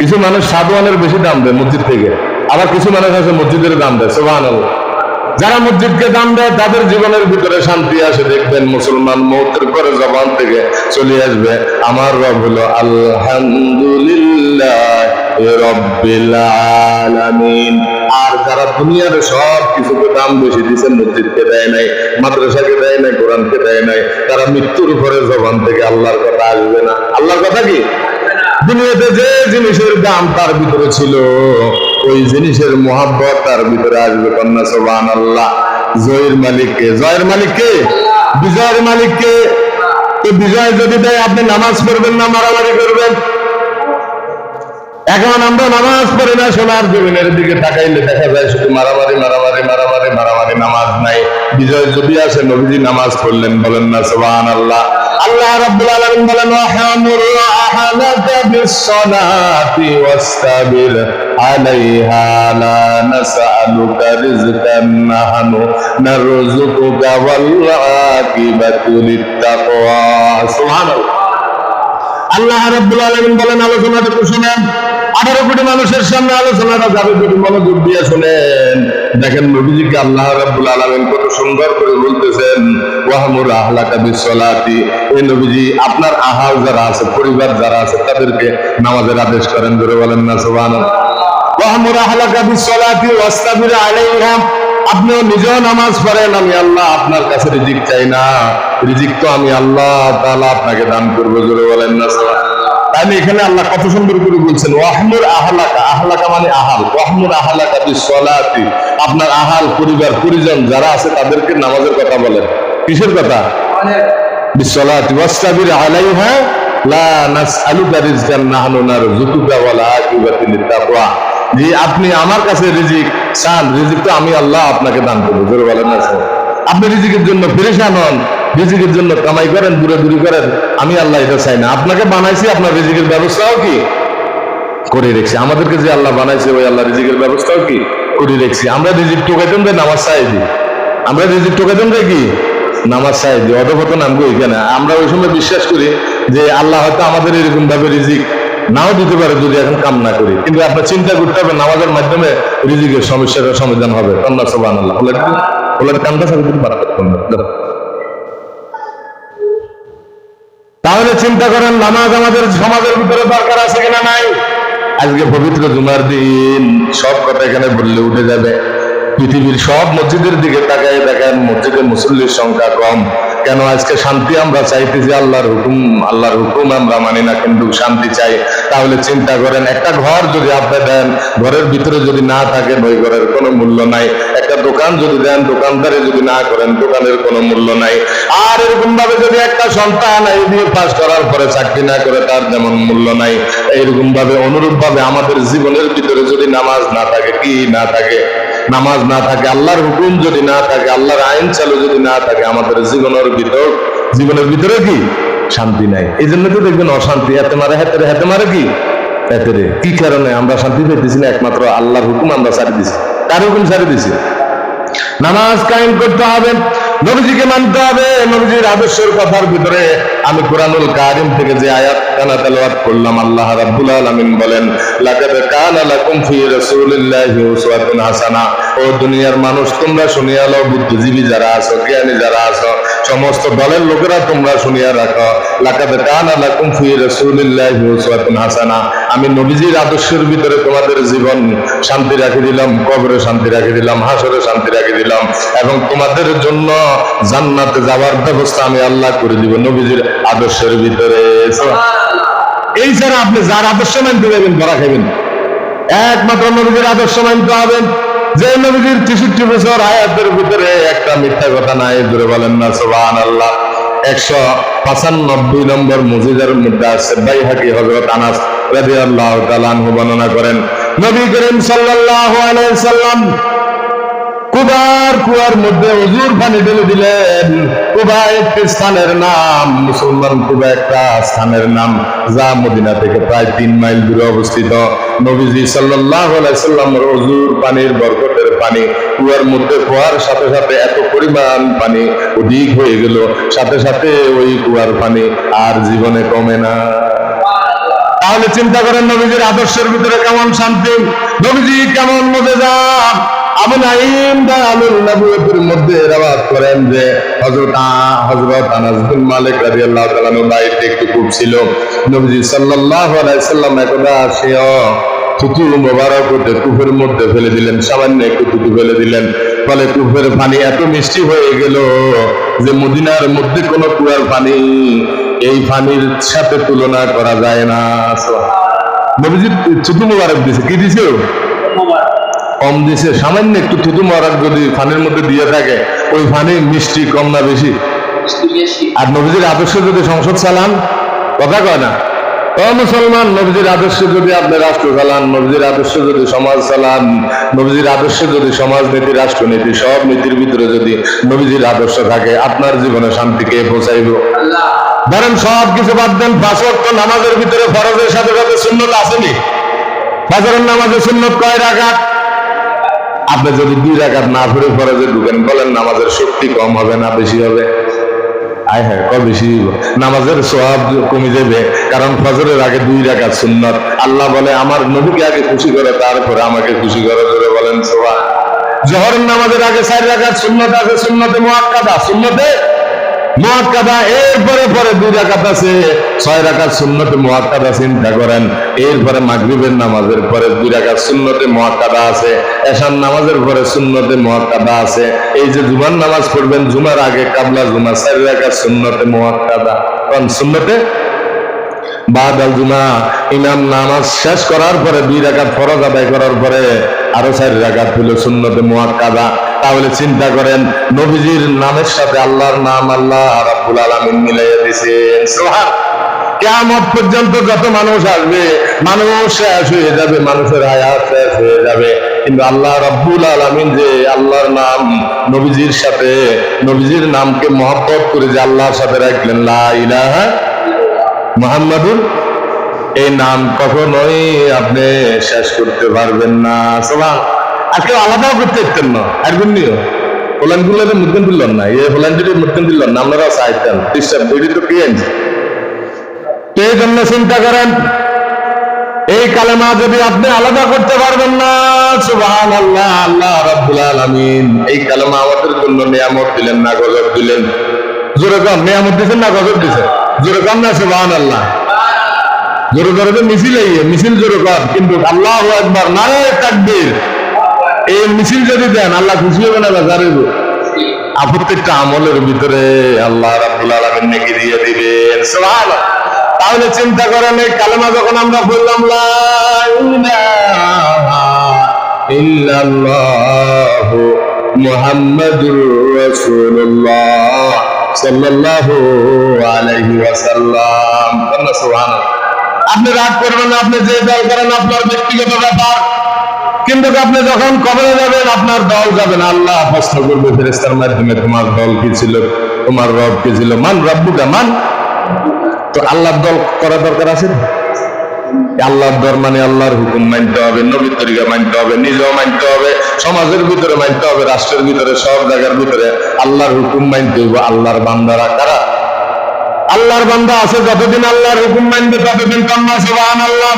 কিছু মানুষ সাদওয়ানের বেশি দাম দেয় মসজিদ থেকে, আবার কিছু মানুষ আছে মসজিদের দাম দেয়। সুবহানাল্লাহ। যারা মসজিদকে দাম দেয় তাদের জীবনের ভিতরে শান্তি আসে। দেখবেন মুসলমান মৌতের পরে জবান থেকে চলে আসবে, আমার রব হলো আলহামদুলিল্লাহ রাব্বিল আলামিন। আর যারা দুনিয়ার সব কিছুকে দাম বেশি দিচ্ছে, মসজিদকে দেয় নাই, মাদ্রাসাকে দেয় নাই, কোরআনকে দেয় নাই, তারা মৃত্যুর পরে জবান থেকে আল্লাহর কথা আসবে না। আল্লাহর কথা কি? দুনিয়াতে যে জিনিসের দাম তার ভিতরে ছিল, ওই জিনিসের মোহাব্বত তার ভিতরে আসবে। কন্যা সুবহানাল্লাহ। জয়ের মালিককে, জয়ের মালিককে, বিজয়ের মালিককে। তো বিজয় যদি দেয় আপনি নামাজ পড়বেন না মারামারি করবেন? এখন আমরা নামাজ পড়ি না, সোনার জমিনের দিকে তাকাইলে দেখা যায় শুধু মারামারি মারামারি মারামারি মারামারি, নামাজ নাই। বিজয় যদি আসে নবীজি নামাজ পড়লেন। বলেন না সুবহানাল্লাহ। আল্লাহ রাব্বুল আলামিন বলেন, ওয়াহমুর আহলাকা বিস-সালাতি ওয়াসতাবির আলাইহা লা নাসআলুকা রিজকান নাহনু নারযুকুকা ওয়াল আকিবাতু লিত-তাকওয়া। সুবহানাল্লাহ। আল্লাহ রাব্বুল আলামিন বলেন, আলোচনাটা শুনেন। 18 কোটি মানুষের সামনে আলোচনাটা যাবে, যদি মনোযোগ দিয়ে শুনেন। দেখেন নবীজিকে আল্লাহ রাব্বুল আলামিন কত সুন্দর করে বলতেছেন, ওয়াহমুর আহলাকা বিস-সালাতি। এই নবীজি আপনার আহাল যারা আছে, পরিবার যারা আছে, তাদেরকে নামাজের আদেশ করেন। জোরে বলেন না সুবহানাল্লাহ। ওয়াহমুর আহলাকা বিস-সালাতি ওয়াসতাবির আলাইহা। আপনিও নিজেও নামাজ পড়েন। আমি আল্লাহ আপনার কাছে রিজিক চাই না, রিজিক তো আমি আল্লাহ তাআলা আপনাকে দান করবো। জোরে বলেন না সুবহানাল্লাহ। তাহলে এখানে আল্লাহ কত সুন্দর করে বলছেন, ওয়াহমুর আহলাকা। আহলাকা মানে আহাল। ওয়াহমুর আহলাকা বিস-সালাতি। আপনার আহাল, পরিবার, পরিজন যারা আছে তাদেরকে নামাজের কথা বলেন। কিসের কথা? বিস-সালাতি ওয়াসতাবির আলাইহা লা নাসআলুকা রিজকান নাহনু নারযুকুকা ওয়াল আকিবাতু লিত-তাকওয়া। যে আপনি আমার কাছে রিজিক চান, রিজিক তো আমি আল্লাহ আপনাকে দান করবো। জোরে বলেন না। আপনি রিজিকের জন্য পেরেশান হন, রিজিকের জন্য কামাই করেন, দূরে দূরে করেন, আমি আল্লাহ এটা চাই না। আপনাকে বানাইছি, আপনার রিজিকের ব্যবস্থাও কি করে রেখেছি। আমাদেরকে যে আল্লাহ বানাইছে ওই আল্লাহ রিজিকের ব্যবস্থাও কি করে রেখেছি। আমরা রিজিক টোকাইতেন রে নামাজ চাই দিই, আমরা রিজিক টোকাইতেন রে কি নামাজ চাই দিই। অধপতন আমগো এখানে। আমরা ওই সময় বিশ্বাস করি যে আল্লাহ হয়তো আমাদের এরকম ভাবে রিজিক নাও দিতে পারে যদি এখন কাম না করি। কিন্তু আপনার চিন্তা করতে হবে নামাজের মাধ্যমে রিজিকের সমস্যার সমাধান হবে। কন্যা সুবহানাল্লাহ। ওলার কান্দা সাবিত্রী বারাকাত। তাহলে চিন্তা করেন নামাজ আমাদের সমাজের ভিতরে দরকার আছে কিনা নাই? আজকে পবিত্র জুমার দিন, সব কথা এখানে বললে উঠে যাবে। পৃথিবীর সব মসজিদের দিকে তাকায় দেখেন মসজিদে মুসল্লির সংখ্যা কম। কেন? আজকে শান্তি আমরা চাইতেছি, আল্লাহর হুকুম আমরা মানি না, কিন্তু শান্তি চাই। তাহলে চিন্তা করেন, একটা ঘর যদি আপনি দেন, ঘরের ভিতরে যদি না থাকে ওই ঘরের কোনো মূল্য নাই। একটা দোকান যদি দেন, দোকানদারি যদি না করেন, দোকানের কোনো মূল্য নাই। আর এরকম ভাবে যদি একটা সন্তান এই দিয়ে পাস করার পরে চাকরি না করে, তার যেমন মূল্য নাই, এইরকম ভাবে অনুরূপ ভাবে আমাদের জীবনের ভিতরে যদি নামাজ না থাকে, কি না থাকে, নামাজ না থাকে, আল্লাহর হুকুম যদি না থাকে, আল্লাহর আইন চালু যদি না থাকে, আমাদের জীবনের ভিতরে কি শান্তি নাই। এই জন্য তো দেখবেন অশান্তি, হাতে মারে হাতে মারে কি এতেরে। কি কারণে আমরা শান্তি পেতেছি না? একমাত্র আল্লাহর হুকুম আমরা ছাড়ি দিছি। কার হুকুম ছাড়ি দিছি? নামাজ কায়েম করতে হবে, নবীজিকে মানতে হবে। নবীজির আদর্শের কথার ভিতরে আমি কোরআনুল কারীম থেকে যে আয়াত কানা তেলাওয়াত করলাম, আল্লাহ রাব্বুল আলামিন বলেন, লাকাদ কানা লাকুম ফি রাসূলিল্লাহি উসওয়াতুন হাসানা। ও দুনিয়ার মানুষ, তোমরা শুনিয়া লও, বুদ্ধিজীবী যারা আছো, জ্ঞানী যারা আছো, সমস্ত দলের লোকেরা তোমরা শুনিয়া রাখো, লাকাদ কানা লাকুম ফি রাসূলিল্লাহি উসওয়াতুন হাসানা। আমি নবীজির আদর্শের ভিতরে তোমাদের জীবন শান্তি রাখি দিলাম, কবরে শান্তি রাখি দিলাম, হাসরে শান্তি রাখি দিলাম, এবং তোমাদের জন্য জান্নাতে যাওয়ার ব্যবস্থা আমি আল্লাহ করে দিব নবীজির আদর্শের ভিতরে। এই ছাড়া আপনি যার আদর্শ মানতে যাবেন ধরা খাবেন। একমাত্র নবীজির আদর্শ মানতে হবে। যে নবীজির 63 বছর হায়াতের ভিতরে একটা মিথ্যা কথা নাই, জোরে বলেন না সুবহানাল্লাহ। 195 নম্বর মুজিজার মধ্যে আছে, বাইহাকী হযরত আনাস রাদিয়াল্লাহু তাআলা আনহু বর্ণনা করেন, নবী করিম সাল্লাল্লাহু আলাইহি সাল্লাম কুবার কুয়ার মধ্যে হুজুর পানি ঢেলে দিলেন। কুবা একটি স্থানের নাম, মুসলমান কুবা একটা স্থানের নাম, যা মদিনা থেকে প্রায় 3 মাইল দূরে অবস্থিত। নবীজি সাল্লাল্লাহু আলাইহি সাল্লামের হুজুর পানির বরকতের পানি কুয়ার মধ্যে পড়ার সাথে সাথে এত পরিমাণ পানি অধিক হয়ে গেল, সাথে সাথে ওই কুয়ার পানি আর জীবনে কমে না। তাহলে চিন্তা করেন নবীজির আদর্শের ভিতরে কেমন শান্তি, নবীজি কেমন মুজিজা। আবু নাঈম দালালুল নবুয়তের মধ্যে রাওয়াত করেন যে হযরত আনাস বিন মালিক রাদিয়াল্লাহু তাআলা বাড়িতে একটু কূপ ছিল। নবীজি সাল্লাল্লাহু আলাইহি সাল্লাম একদা সেও থুতু মোবারক হতে কূপের মধ্যে ফেলে দিলেন, সামান্য একটু থুতু ফেলে দিলেন, ফলে কূপের পানি এত মিষ্টি হয়ে গেল যে মদিনার মধ্যে কোন কুয়ার পানি এই পানির সাথে তুলনা করা যায় না। নবীজি থুতু মোবারক দিছে, কি দিছে? কম দিছে, সামান্য একটু থুতু মোবারক যদি পানির মধ্যে দিয়ে থাকে, ওই পানি মিষ্টি কম না বেশি? আর নবীজির আদর্শ যদি সংসদ চালান, কথা কয় না ও মুসলমান, নবীজির আদর্শে যদি আপনি রাষ্ট্র চালান, নবীজির আদর্শে যদি সমাজ চালান, নবীজির আদর্শে যদি সমাজনীতি, রাষ্ট্রনীতি, সব নীতির ভিতরে যদি নবীজির আদর্শ থাকে, আপনার জীবনে শান্তিকে পৌঁছাইব। ধরেন সব কিছু বাদ দেন, 5 ওয়াক্ত নামাজের ভিতরে ফরজের সাথে সাথে সুন্নত আসেনি? ফজরের নামাজে সুন্নত কয় রাকাত? আপনি যদি 2 রাকাত না পড়ে ফরজে ঢুকেন, বলেন নামাজের শক্তি কম হবে না বেশি হবে? আয় হ্যাঁ, বেশি নামাজের সওয়াব কমে যাবে, কারণ ফজরের আগে 2 রাকাত সুন্নত। আল্লাহ বলে আমার নবীকে আগে খুশি করে, তারপরে আমাকে খুশি করে, জোরে বলেন সুবহান। জোহরের নামাজের আগে 4 রাকাত সুন্নত আছে, সুন্নতে মুআক্কাদা, সুন্নতে মুআক্কাদা। এরপরে 2 রাকাত আছে, 6 রাকাত সুন্নতে মুআক্কাদা। চিন্তা করেন, এরপরে মাগরিবের নামাজের পরে 2 রাকাত সুন্নতে মুআক্কাদা আছে, এশার নামাজের পরে সুন্নতে মুআক্কাদা আছে। এই যে জুমার নামাজ পড়বেন, জুমার আগে কাবলা জুমা 4 রাকাত সুন্নতে মুআক্কাদা। কোন সুন্নতে? বাদাল জুমা ইমাম নামাজ শেষ করার পরে 2 রাকাত ফরজ আদায় করার পরে আরো 4 রাকাত হলো সুন্নতে মুআক্কাদা। তাহলে চিন্তা করেন, নবীজির নামের সাথে আল্লাহর নাম আল্লাহ রাব্বুল আলামিন মিলাইয়া দিয়েছেন। সুবহান। কিয়ামত পর্যন্ত যত মানুষ আসবে, মানুষ শেষ হয়ে যাবে, মানুষের হায়াত শেষ হয়ে যাবে, কিন্তু আল্লাহ রাব্বুল আলামিন যে আল্লাহর নাম নবীজির সাথে, নবীজির নামকে মহব্বত করে যে আল্লাহর সাথে রাখলেন, লা ইলাহা মুহাম্মাদুর, এই নাম কখনোই আপনি শেষ করতে পারবেন না। সুবহান। আর কেউ আলাদাও করতে পারতেন না, একদম নিও হোল্যান্ড গুলোতে মুদ্দিন দিলেন না, এই হোল্যান্ডের মুদ্দিন দিলেন না, আপনারা চাইতেন ডিস্টার্ব বেরি তো কি আনছে। এই জন্য চিন্তা করেন, এই কালেমা যদি আপনি আলাদা করতে পারবেন না, সুবহানাল্লাহ, আল্লাহ রাব্বুল আলামিন এই কালেমা আমাদের জন্য নিয়ামত দিলেন না গজব দিলেন? জোরে কম, নিয়ামত দিয়েছেন না গজব দিয়েছেন? জোরে কম না সুবহানাল্লাহ। জোরে জোরে মিছিল জোরে কম, কিন্তু আল্লাহু আকবার, নারায়ে তাকবীর, এই মিছিল যদি দেন আল্লাহ খুশি হবে না বেজারিব? প্রত্যেকটা আমলের ভিতরে আল্লাহ রাব্বুল আলামিন নেকি দিয়ে দিবেন। সুবহানাল্লাহ। তাহলে চিন্তা করেন, এই কালেমা যখন আমরা বললাম লা ইলাহা ইল্লাল্লাহু মুহাম্মাদুর রাসূলুল্লাহ সাল্লাল্লাহু আলাইহি ওয়াসাল্লাম। সুবহানাল্লাহ। আপনি রাগ করবেন না, আপনি যে দল করেন আপনার ব্যক্তিগত ব্যাপার, কিন্তু আপনি যখন কবরে যাবেন আপনার দল যাবেন, আল্লাহ প্রশ্ন করবে ফেরেশতার মাধ্যমে, তোমার দল কি ছিল, তোমার রব কি ছিল, মান রব্বুকা মান। তো আল্লাহর দল করা দরকার আছে। আল্লাহর দল মানে আল্লাহর হুকুম মানতে হবে, নবীর তরিকা মানতে হবে, নিজেও মানতে হবে, সমাজের ভিতরে মানতে হবে, রাষ্ট্রের ভিতরে, সব জায়গার ভিতরে আল্লাহর হুকুম মানতে হবে। আল্লাহর বান্দারা কারা? আল্লাহর বান্দা আছে যতদিন আল্লাহর হুকুম মানবে ততদিন কান্না সুবহানাল্লাহ।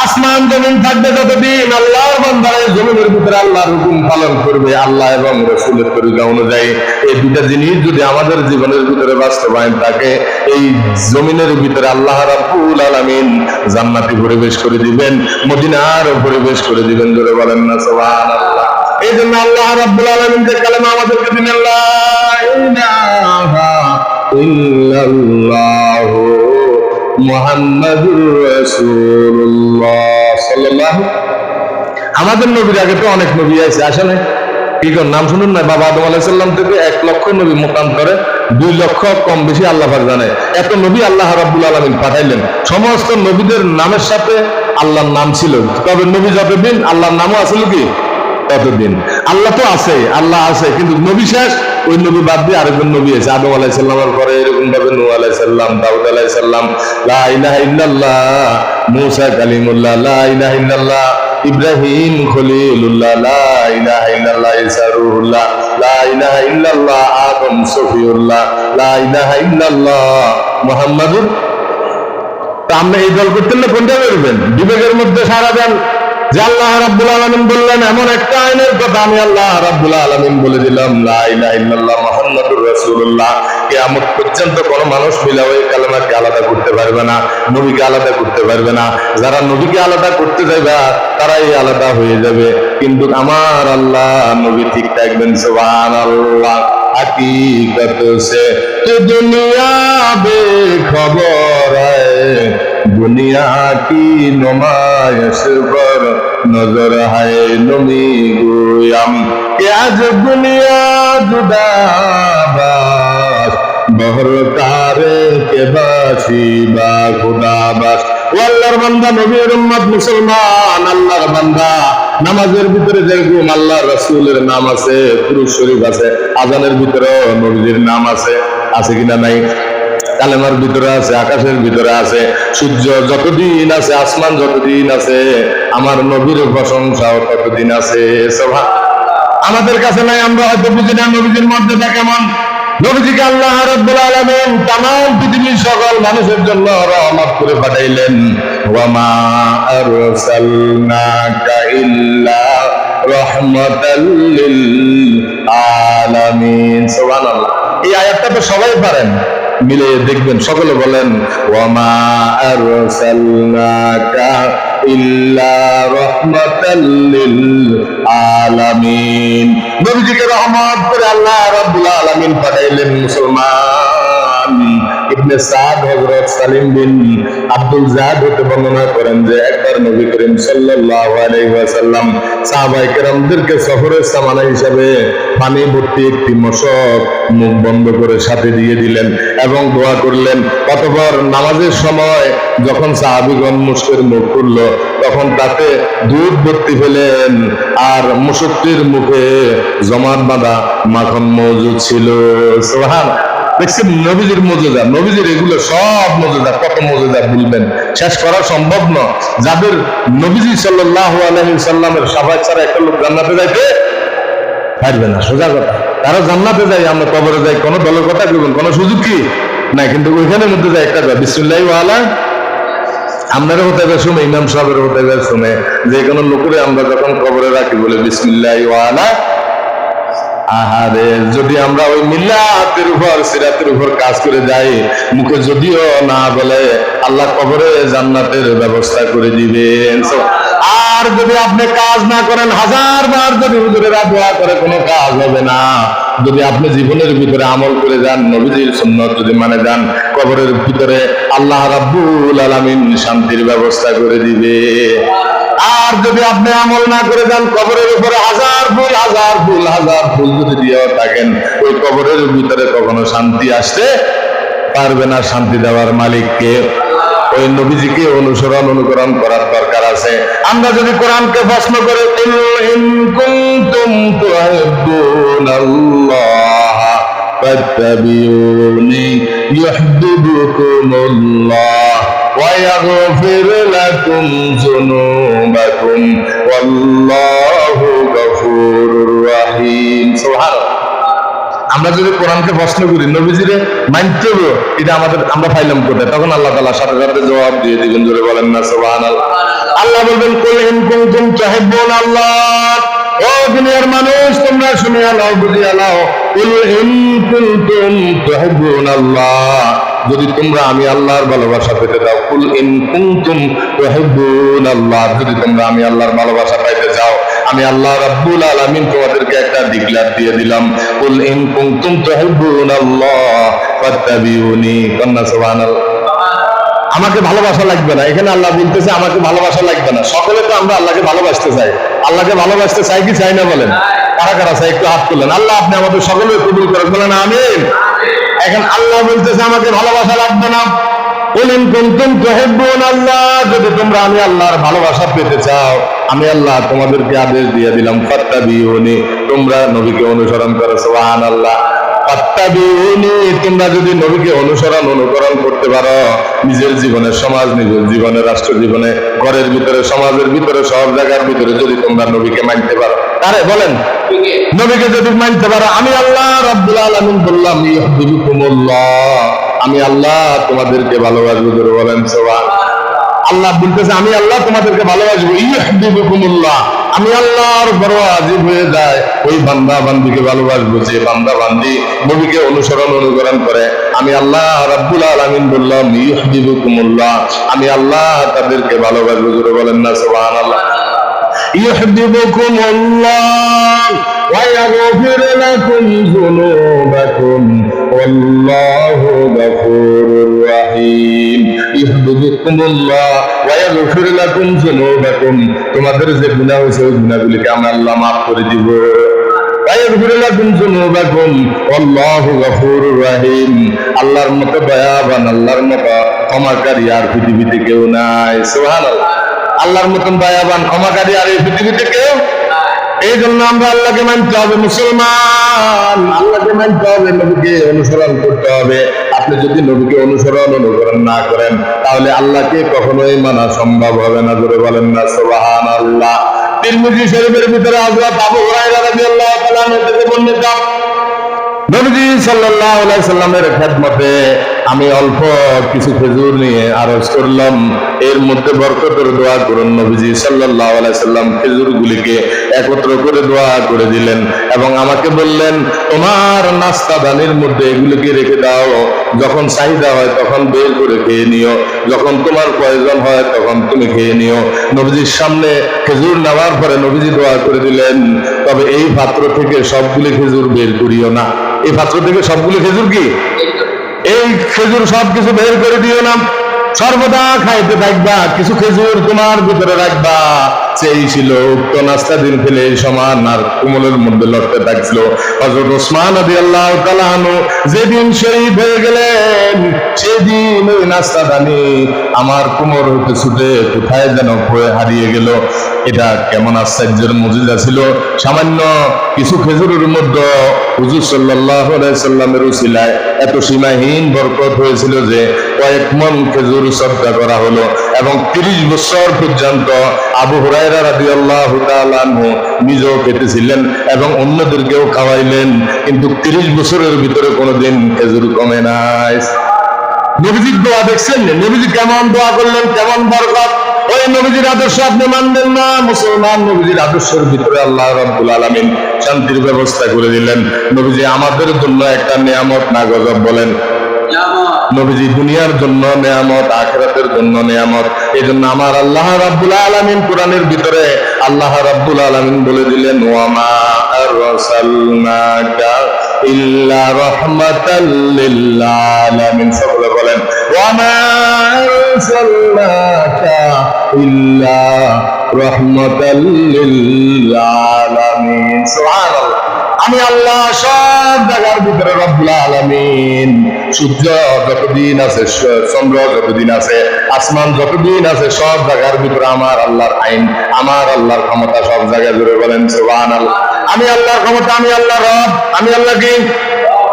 আসমান জমিন থাকবে যতদিন আল্লাহর বান্দারা জমিনের ভিতরে আল্লাহর হুকুম পালন করবে, আল্লাহ এবং রাসূলের তরিকা অনুযায়ী। এই দুটা জিনিস যদি আমাদের জীবনের ভিতরে বাস্তবায়ন থাকে, এই জমিনের ভিতরে আল্লাহ রাব্বুল আলামিন জান্নাতি পরিবেশ করে দিবেন, মদিনার পরিবেশ করে দিবেন। জোরে বলেন না সুবহানাল্লাহ। এই জন্য আল্লাহ রাব্বুল আলামিন যে কালেমা আমাদেরকে দিলেন, লা ইলাহা ইল্লাল্লাহু মুহাম্মাদুর রাসূলুল্লাহ সাল্লাল্লাহু। আমাদের নবীর আগে তো অনেক নবী আছে, আসে না? কি কোন নাম শুনুন না, বাবা আদম আলাইহিস সালাম থেকে 1 লক্ষ নবী মতান্তরে 2 লক্ষ কম বেশি আল্লাহ পাক জানে এত নবী আল্লাহ রাব্বুল আলামিন পাঠাইলেন। সমস্ত নবীদের নামের সাথে আল্লাহর নাম ছিল, তবে নবী যতদিন আল্লাহর নামও আছিল কি ততদিন। আল্লাহ তো আছে, আল্লাহ আছে, কিন্তু নবী শেষ, ওই নবী বাদ দিয়ে আরেকজন নবী আছে। আদম আলাইহিস সালামের পরে এরকম ভাবে নূহ আলাইহিস সালাম, দাউদ আলাইহিস সালাম, লা ইলাহা ইল্লাল্লাহ মুসা কালিমুল্লাহ, লা ইলাহা ইল্লাল্লাহ ইব্রাহিম খলিলুল্লাহ, লা ইলাহা ইল্লাল্লাহ ঈসা রূহুল্লাহ, লা ইলাহা ইল্লাল্লাহ আদম সফিউল্লাহ, লা ইলাহা ইল্লাল্লাহ মুহাম্মাদুর। তা আপনি এই দল করতেন না কোনটা করবেন? বিবেকের মধ্যে সারা দেন যে আল্লাহ রাব্বুল আলামিন বললেন এমন একটা আইনের কথা, আমি আল্লাহ রাব্বুল আলামিন বলে দিলাম, লা ইলাহা ইল্লাল্লাহ মুহাম্মাদুর রাসূলুল্লাহ। কিয়ামত পর্যন্ত কোনো মানুষ মিলা ওই কালেমাকে আলাদা করতে পারবে না, নবীকে আলাদা করতে পারবে না। যারা নবীকে আলাদা করতে যাবে তারাই আলাদা হয়ে যাবে, কিন্তু আমার আল্লাহ নবী ঠিক থাকবেন। সুবহানাল্লাহ। हकीकत से तो दुनिया बेखबर है, दुनिया की नुमाइश पर नजर है नमी गोयम कि आज दुनिया जुदाबाज बहरकारे के बासी बा खुदाबाज। আল্লাহর বান্দা, নবীর উম্মত, মুসলমান, আল্লাহর বান্দা, নামাজের ভিতরে যেরকম আল্লাহর রাসূলের নাম আছে, কুরআন শরীফ আছে, আযানের ভিতরে নবীর নাম আছে, আছে কিনা নাই? কালেমার ভিতরে আছে, আকাশের ভিতরে আছে, সূর্য যতদিন আছে, আসমান যতদিন আছে, আমার নবীর প্রশংসাও ততদিন আছে। আমাদের কাছে নাই, আমরা হয়তো বুঝি না নবীর মর্যাদা কেমন। নবীজিকে আল্লাহ রাব্বুল আলামিন তামাম পৃথিবীর সকল মানুষের জন্য রহমত করে পাঠাইলেন। ওয়া মা আরসালনাকা ইল্লা রাহমাতাল লিল আলামিন। সুবহানাল্লাহ। এই আয়াতটা তো সবাই পারেন, মিলে দেখবেন, সকলে বলেন ওয়া মা আরসালনাকা ইল্লা রাহমাতাল লিল আলামিন। নবীজিকে রহমত করে আল্লাহ রাব্বুল আলামিন পাঠাইলেন। মুসলমান ইবনে সাদ হযরত সালিম বিন আব্দুল জাদ হতে বর্ণনা করেন যে একবার নবী করিম সাল্লাল্লাহু আলাইহি ওয়াসাল্লাম সাহাবায়ে কেরামদেরকে সফরের সামানা হিসেবে পানি ভর্তি একটি মশক মুখ বন্ধ করে সাথে দিয়ে দিলেন এবং দোয়া করলেন। অতঃপর নামাজের সময় যখন সাহাবীগণ মুশকের মুখ খুলল তখন তাতে দুধ ভর্তি ফেলেন আর মুশকটির মুখে জমাট বাঁধা মাখন মজুদ ছিল। সুবহানাল্লাহ। দেখছেন নবীজির মজুদা, নবীজির এগুলো সব মজুদা, কত মজুদা বলবেন, শেষ করা সম্ভব না। যাদের নবীজি সাল্লাল্লাহু আলাইহি সাল্লামের শাফাআত ছাড়া একটা লোক জান্নাতে যাইতে পারবে না, সোজা কথা। তারা জান্নাতে যায়, আমরা কবরে যাই, কোনো দলের কথা বলবেন, কোনো সুযোগ কি নাই, কিন্তু ওইখানের মধ্যে যায় একটা বিসমিল্লাহি ওয়া আলা। আপনারা হতে পারে শুনে, ইমাম সাহেবের হতে পারে শুনে, যে কোনো লোকের আমরা যখন কবরে রাখি বলে বিসমিল্লাহি ওয়া আলা। আহারে, যদি আমরা ওই মিল্লাতের উপর, সিরাতের উপর কাজ করে যাই, মুখে যদিও না বলে, আল্লাহ কবরে জান্নাতের ব্যবস্থা করে দিবেন। আর যদি আপনি কাজ না করেন, 1000 বার যদি হুজুরেরা দোয়া করে, কোনো কাজ হবে না। যদি আপনি জীবনের ভিতরে আমল করে যান, নবীজির সুন্নাত যদি মানে যান, কবরের ভিতরে আল্লাহ রাব্বুল আলামিন শান্তির ব্যবস্থা করে দিবে। আর যদি আপনি আমল না করে যান, কবরের উপরে হাজার ফুল হাজার ফুল হাজার ফুল যদি দিয়ে থাকেন, ওই কবরের ভিতরে কখনো শান্তি আসতে পারবে না। শান্তি দেওয়ার মালিককে, ওই নবীজিকে অনুকরণ করার দরকার আছে। আমরা যদি কোরআনকে প্রশ্ন করে কুল ইন কুনতুম তুহিব্বুনাল্লাহ ফাত্তাবিউনি ইউহিব্বুকুমুল্লাহ ওয়া ইয়াগফির লাকুম যুনুবাকুম ওয়াল্লাহু গফুরুর রহিম। সুবহানাল্লাহ। আমরা যদি কোরআনকে প্রশ্ন করি, নবীজিরে মানতে হবে, এটা আমরা পাইলাম কোথায়? তখন আল্লাহ তাআলা সাথে সাথে জবাব দিয়ে দিবেন। জোরে বলেন না সুবহানাল্লাহ। আল্লাহ বলবেন কুল ইন কুনতুম তুহিব্বুনাল্লাহ, ও দুনিয়ার মানুষ তোমরা শুনে নাও, বুঝিয়া নাও। কুল ইন কুনতুম তুহিব্বুনাল্লাহ, যদি তোমরা আমি আল্লাহর ভালোবাসা পেতে দাও। কুল ইন কুনতুম তুহিব্বুনাল্লাহ, যদি তোমরা আমি আল্লাহর ভালোবাসা পাইতে চাও, আমি আল্লাহ রাব্বুল আলামিন তোমাদেরকে একটা ডিক্লেয়ার দিয়ে দিলাম। কুল ইন কুনতুম তুহিব্বুনাল্লাহ ফাত্তাবিউনি। কন্না সুবহানাল্লাহ। আমাকে ভালোবাসা লাগবে না, এখানে আল্লাহ বলতেছে আমাকে ভালোবাসা লাগবে না। সকলে তো আমরা আল্লাহকে ভালোবাসতে চাই। আল্লাহকে ভালোবাসতে চাই কি চাই না বলেন? কারা কারা চাই একটু হাত তুলেন। আল্লাহ আপনি আমাদের সকলে কবুল করেন, বলেন আমিন। এখন আল্লাহ বলতেছে আমাকে ভালোবাসা লাগবে না। কুল ইন কুনতুম তুহিব্বুনাল্লাহ, যদি তোমরা আমি আল্লাহর ভালোবাসা পেতে চাও, আমি আল্লাহ তোমাদেরকে আদেশ দিয়ে দিলাম ফাত্তাবিউনি, তোমরা নবীকে অনুসরণ করো। সুবহানাল্লাহ। ফাত্তাবিউনি, তোমরা যদি নবীকে অনুকরণ করতে পারো, নিজের জীবনে, সমাজ, নিজের জীবনে, রাষ্ট্র জীবনে, ঘরের ভিতরে, সমাজের ভিতরে, সব জায়গার ভিতরে যদি তোমরা নবীকে মানতে পারো, আরে বলেন নবীকে যদি মানতে পারো, আমি আল্লাহ রাব্বুল আলামিন বললাম ইউহিব্বুকুমুল্লাহ, আমি আল্লাহ তোমাদেরকে ভালোবাসবো। জোরে বলেন সুবহানাল্লাহ। আল্লাহ বলতেছে আমি আল্লাহ তোমাদেরকে ভালোবাসবো। ইউহিব্বুকুমুল্লাহ, আমি আল্লাহর বড় ওয়াজিব হয়ে যায় ওই বান্দা বান্দিকে ভালোবাসবো যে বান্দা বান্দি নবীকে অনুকরণ করে। আমি আল্লাহ রাব্বুল আলামিন বললাম ইউহিব্বুকুমুল্লাহ, আমি আল্লাহ তাদেরকে ভালোবাসবো। জোরে বলেন না সুবহানাল্লাহ। ইউহিব্বুকুমুল্লাহ ওয়া ইয়াগফির লাকুম যুনুবাকুম ওয়াল্লাহু গফুরুর রহিম। ইউহিব্বুকুমুল্লাহ ওয়া ইয়াগফির লাকুম যুনুবাকুম, তোমাদের যে গুনাহ হয়েছে ওই গুনাহগুলিকে আমি আল্লাহ মাফ করে দিব। ওয়া ইয়াগফির লাকুম যুনুবাকুম ওয়াল্লাহু গফুরুর রহিম। আল্লাহর মতো দয়াবান, আল্লাহর মতো ক্ষমাকারী আর পৃথিবীতে কেউ নাই। সুবহানাল্লাহ। আল্লাহর মতন দয়াবান, ক্ষমাকারী আর এই পৃথিবীতে কেউ। এই জন্য আমরা আল্লাহকে মানতে হবে। মুসলমান, আল্লাহকে মানতে হবে, নবীকে অনুসরণ করতে হবে। আপনি যদি নবীকে অনুকরণ না করেন, তাহলে আল্লাহকে কখনোই মানা সম্ভব হবে না। জোরে বলেন না সুবহানাল্লাহ। তিরমিজি শরীফের ভিতরে হযরত আবু হুরায়রা রাদিয়াল্লাহু তাআলা আনহু থেকে বর্ণিত, নবীজি সাল্লাল্লাহু আলাইহি সাল্লামের খেদমতে আমি অল্প কিছু খেজুর নিয়ে আরজ করলাম, এর মধ্যে বরকতের দোয়া করুন। নবীজি সাল্লাল্লাহু আলাইহি সাল্লাম খেজুরগুলিকে একত্র করে দোয়া করে দিলেন এবং আমাকে বললেন তোমার নাস্তা দানির মধ্যে এগুলিকে রেখে দাও, যখন চাহিদা হয় তখন বের করে খেয়ে নিও, যখন তোমার প্রয়োজন হয় তখন তুমি খেয়ে নিও। নবীজির সামনে খেজুর নেওয়ার পরে নবীজি দোয়া করে দিলেন, তবে এই পাত্র থেকে সবগুলি খেজুর বের করিও না। এই পাত্র থেকে সবগুলি খেজুর কি, এই খেজুর সবকিছু বের করে দিও না, সর্বদা খাইতে থাকবা, কিছু খেজুর তোমার ভিতরে রাখবা। সেই ছিল উক্ত নাস্তা দিন ফেলে সমান আর কোমলের মধ্যে লড়তে থাকছিল। হযরত ওসমান রাদিয়াল্লাহু তাআলা আনহু যেদিন শহীদ হয়ে গেলেন, সেদিন ওই নাস্তা দানি আমার কোমর হতে ছুটে কোথায় যেন হারিয়ে গেল। এটা কেমন আশ্চর্যের মুজিজা ছিল! সামান্য কিছু খেজুরের মধ্যে হুজুর সাল্লাল্লাহু আলাইহি সাল্লামের উসিলায় এত সীমাহীন বরকত হয়েছিল যে কয়েক মণ খেজুর সদকা করা হলো এবং 30 বছর পর্যন্ত আবু হুরায়রা রাদিয়াল্লাহু তাআলা আনহু নিজেও খেতেছিলেন এবং অন্যদেরকেও খাওয়াইলেন, কিন্তু 30 বছরের ভিতরে কোনোদিন খেজুর কমে নাই। নবীজির দোয়া দেখছেন, নবীজি কেমন দোয়া করলেন, কেমন বরকত! ওই নবীজির আদর্শ আপনি মানবেন না মুসলমান। নবীজির আদর্শের ভিতরে আল্লাহ রাব্বুল আলামিন শান্তির ব্যবস্থা করে দিলেন। নবীজি আমাদের জন্য একটা নিয়ামত না গজব বলেন? নবীজি দুনিয়ার জন্য নিয়ামত, আখিরাতের জন্য নিয়ামত। এই জন্য আমার আল্লাহ রাব্বুল আলামিন কোরআনের ভিতরে আল্লাহ রাব্বুল আলামিন বলে দিলেন, ওয়া মা আরসালনাকা ইল্লা রাহমাতাল লিল আলামিন। সকলে বলেন, ওয়া মা আরসালনাকা ইল্লা রাহমাতাল লিল আলামিন। সুবহানাল্লাহ। আমি আল্লাহ সব জায়গার ভিতরে রব্বুল আলামিন। সূর্য যতদিন আছে, চন্দ্র যতদিন আছে, আসমান যতদিন আছে, সব জায়গার ভিতরে আমার আল্লাহর আইন, আমার আল্লাহর ক্ষমতা সব জায়গায় জুড়ে বলেন সুবহানাল্লাহ। আমি আল্লাহর ক্ষমতা, আমি আল্লাহ রব, আমি আল্লাহ কি?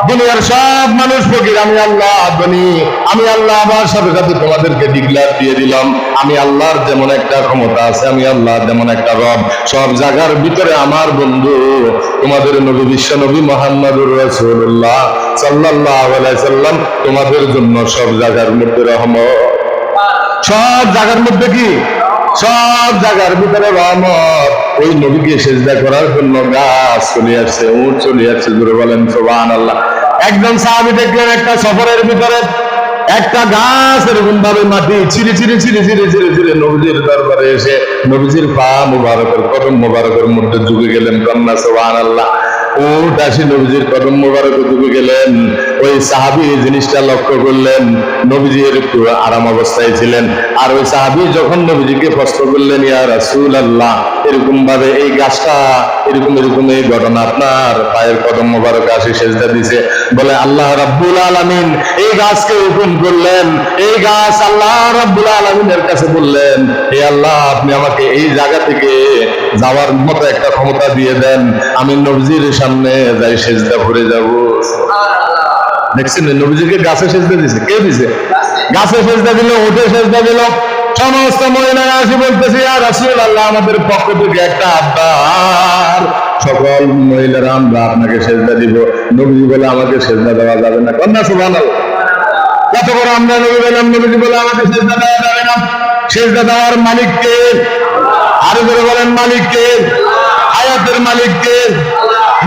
দুনিয়ার সব মানুষ ফকির, আমি আল্লাহ ধনী। আমি আল্লাহ আবার সাথে সাথে তোমাদেরকে ডিক্লেয়ার দিয়ে দিলাম, আমি আল্লাহর যেমন একটা ক্ষমতা আছে, আমি আল্লাহ যেমন একটা রব, সব জায়গার ভিতরে আমার বন্ধু তোমাদের নবী, বিশ্ব নবী মুহাম্মদুর রাসূলুল্লাহ সাল্লাল্লাহু আলাইহি সাল্লাম তোমাদের জন্য সব জায়গার মধ্যে রহমত। সব জায়গার মধ্যে কি? সব জায়গার ভিতরে রহমত। ওই নবীকে সেজদা করার জন্য গাছ চলে আসছে, উট চলে আসছে, জোরে বলেন সুবহানাল্লাহ। একজন সাহাবী দেখলেন একটা সফরের ভিতরে একটা গাছ এরকম ভাবে মাটি ছিঁড়ে ছিঁড়ে ছিঁড়ে ছিঁড়ে ছিঁড়ে ছিঁড়ে নবীজির দরবারে এসে নবীজির পা মুবারকের, কদম মুবারকের মধ্যে ঝুঁকে গেলেন। কন্যা সুবহানাল্লাহ। উট আসি নবীজির কদম মুবারকে ঝুঁকে গেলেন। ওই সাহাবী এই জিনিসটা লক্ষ্য করলেন, নবীজির একটু আরাম অবস্থায় ছিলেন। আর ওই সাহাবী যখন নবীজিকে প্রশ্ন করলেন, ইয়া রাসূলুল্লাহ, এরকম ভাবে এই গাছটা এরকম এরকম এই ঘটনা আপনার পায়ের কদম মুবারকে আসি সেজদা দিছে, বলে আল্লাহ রাব্বুল আলামিন এই গাছকে হুকুম করলেন, এই গাছ আল্লাহ রাব্বুল আলামিনের কাছে বললেন, হে আল্লাহ, আপনি আমাকে এই জায়গা থেকে যাওয়ার মতো একটা ক্ষমতা দিয়ে দেন, আমি নবীজির সামনে যাই সেজদা করে যাব। দেখছেন নবীজিকে গাছে সেজদা দিছে, কে দিছে? গাছে সেজদা দিল, উঠে সেজদা দিল। সমস্ত মহিলারা আসি বলতেছে, ইয়া রাসূলুল্লাহ, আমাদের পক্ষ থেকে একটা আবদার, সকল মহিলারা আমরা আপনাকে সেজদা দিব। নবীজি বলে, আমাকে সেজদা দেওয়া যাবে না। কন্যা সুবহানাল্লাহ। কত বড় আমরা নবী বললাম, নবীজি বলে আমাকে সেজদা দেওয়া যাবে না। সেজদা দেওয়ার মালিক কে? আরো জোরে বলেন, মালিক কে? হায়াতের মালিক কে?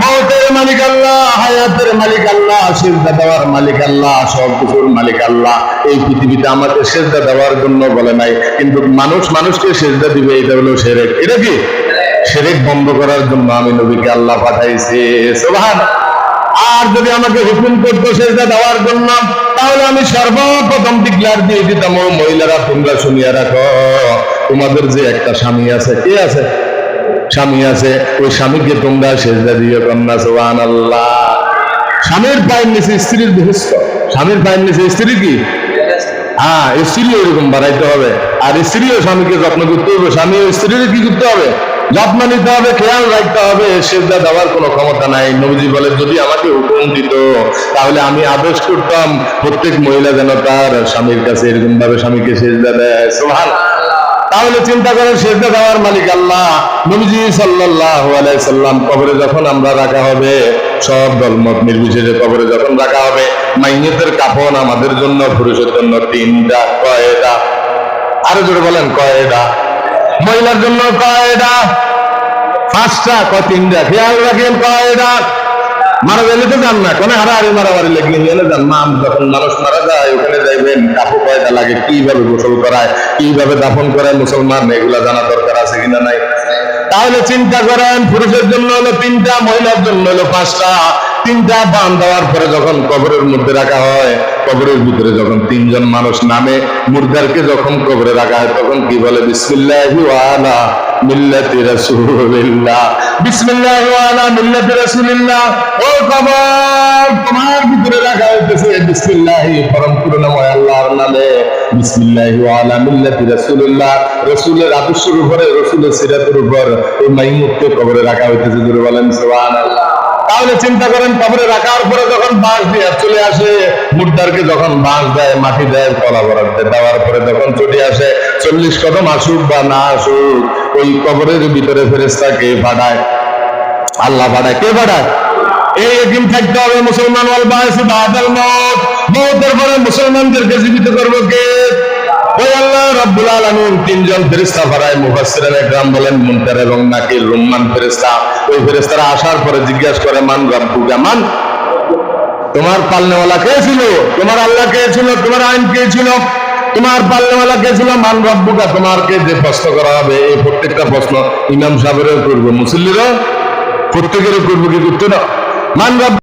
মওতের মালিক আল্লাহ, হায়াতের মালিক আল্লাহ, সেজদা দেওয়ার মালিক আল্লাহ, সব কিছুর মালিক আল্লাহ। এই পৃথিবীতে আমাকে সেজদা দেওয়ার জন্য বলে নাই, কিন্তু মানুষ মানুষকে সেজদা দিবে, এটা হলো শিরক। এটা কি? শিরক বন্ধ করার জন্য আমি নবীকে আল্লাহ পাঠাইছে। সুবহানাল্লাহ। আর যদি আমাকে হুকুম করতো সেজদা দেওয়ার জন্য, তাহলে আমি সর্বপ্রথম ডিক্লেয়ার দিয়ে দিতাম, ও মহিলারা তোমরা শুনিয়া রাখো, তোমাদের যে একটা স্বামী আছে, কে আছে? স্বামী আছে, ওই স্বামীকে তোমরা সেজদা দিও। কন্যা সুবহানাল্লাহ। স্বামীর পায়ের নিচে স্ত্রীর বেহেশত, স্বামীর পায়ের নিচে স্ত্রী কি? হ্যাঁ, স্ত্রীও এরকম বাড়াইতে হবে, আর স্ত্রীও স্বামীকে যত্ন করতে হবে, স্বামী স্ত্রীর কি করতে হবে? যত্ন নিতে হবে, খেয়াল রাখতে হবে। সেজদা দেওয়ার কোনো ক্ষমতা নাই। নবীজি বলে, যদি আমাকে হুকুম দিত তাহলে আমি আদেশ করতাম প্রত্যেক মহিলা যেন তার স্বামীর কাছে এরকম ভাবে স্বামীকে সেজদা দেয়। সুবহানাল্লাহ। তাহলে চিন্তা করেন, সেজদা দেওয়ার মালিক আল্লাহ। নবীজি সাল্লাল্লাহু আলাইহি সাল্লাম কবরে যখন আমরা রাখা হবে, সব দলমত নির্বিশেষে কবরে যখন রাখা হবে, মাইয়িতের কাফন আমাদের জন্য, পুরুষের জন্য তিনটা। কয়টা? আরো জোরে বলেন, কয়টা? মহিলার জন্য কয়টা? পাঁচটা। তিনটা। খেয়াল রাখেন, কয়টা? মারা গেলে তো যান না, কোনো হারাহারি মারামারি লেগে গেলে যান না। যখন মানুষ মারা যায় ওখানে যাইবেন, কাপড় কয়টা লাগে, কিভাবে গোসল করায়, কিভাবে দাফন করায় মুসলমান, এগুলা জানা দরকার আছে কিনা নাই? তাহলে চিন্তা করেন, পুরুষের জন্য হলো তিনটা, মহিলার জন্য হলো পাঁচটা। তিনটা বান দেওয়ার পরে যখন কবরের মধ্যে রাখা হয়, কবরের ভিতরে যখন তিনজন মানুষ নামে, মুর্দারকে যখন কবরে রাখা হয়, তখন কি বলে? বিসমিল্লাহি ওয়া আলা মিল্লাতি রাসূলিল্লাহ, বিসমিল্লাহি ওয়া আলা মিল্লাতি রাসূলিল্লাহ। ও কবর, তোমার ভিতরে রাখা হইতেছে বিসমিল্লাহি, পরম করুণাময় আল্লাহর নামে, বিসমিল্লাহি ওয়া আলা মিল্লাতি রাসূলিল্লাহ, রাসূলের আদর্শের উপরে, রাসূলের সিরাতের উপর এই মাইয়িতকে কবরে রাখা হইতেছে। জোরে বলেন সুবহানাল্লাহ। তাহলে চিন্তা করেন, কবরে রাখার পরে যখন বাঁশ দিয়ে চলে আসে, মুর্দারকে যখন বাঁশ দেয়, মাটি দেয়, কলা বরাদ দেওয়ার পরে যখন চলে আসে, 40 কদম আসুক বা না আসুক, ওই কবরের ভিতরে ফেরেশতাকে পাঠায় আল্লাহ। পাঠায় কে? পাঠায়। এই একিন থাকতে হবে, মুসলমান ওয়াল বায়সু বাদাল মউত, মউতের পরে মুসলমানদেরকে জীবিত করবে কে? ওই আল্লাহ রাব্বুল আলামিন তিনজন ফেরেশতা পাঠায়। মুফাসসিরিনে کرام বলেন মুনকার এবং নাকির, রুম্মান ফেরেশতা। ওই ফেরেশতারা আসার পরে জিজ্ঞাসা করে, মান রাব্বুকা, মান? তোমার পালনেওয়ালা কে ছিল? তোমার আল্লাহ কে ছিল? তোমার আইন কে ছিল? তোমার পালনেওয়ালা কে ছিল? মান রাব্বুকা। তোমারকে যে প্রশ্ন করা হবে, এই প্রত্যেকটা প্রশ্ন ইমাম সাহেবেরও করবে, মুসল্লিরও প্রত্যেকেরও করবে, কি করতে না? মান রাব্বুকা।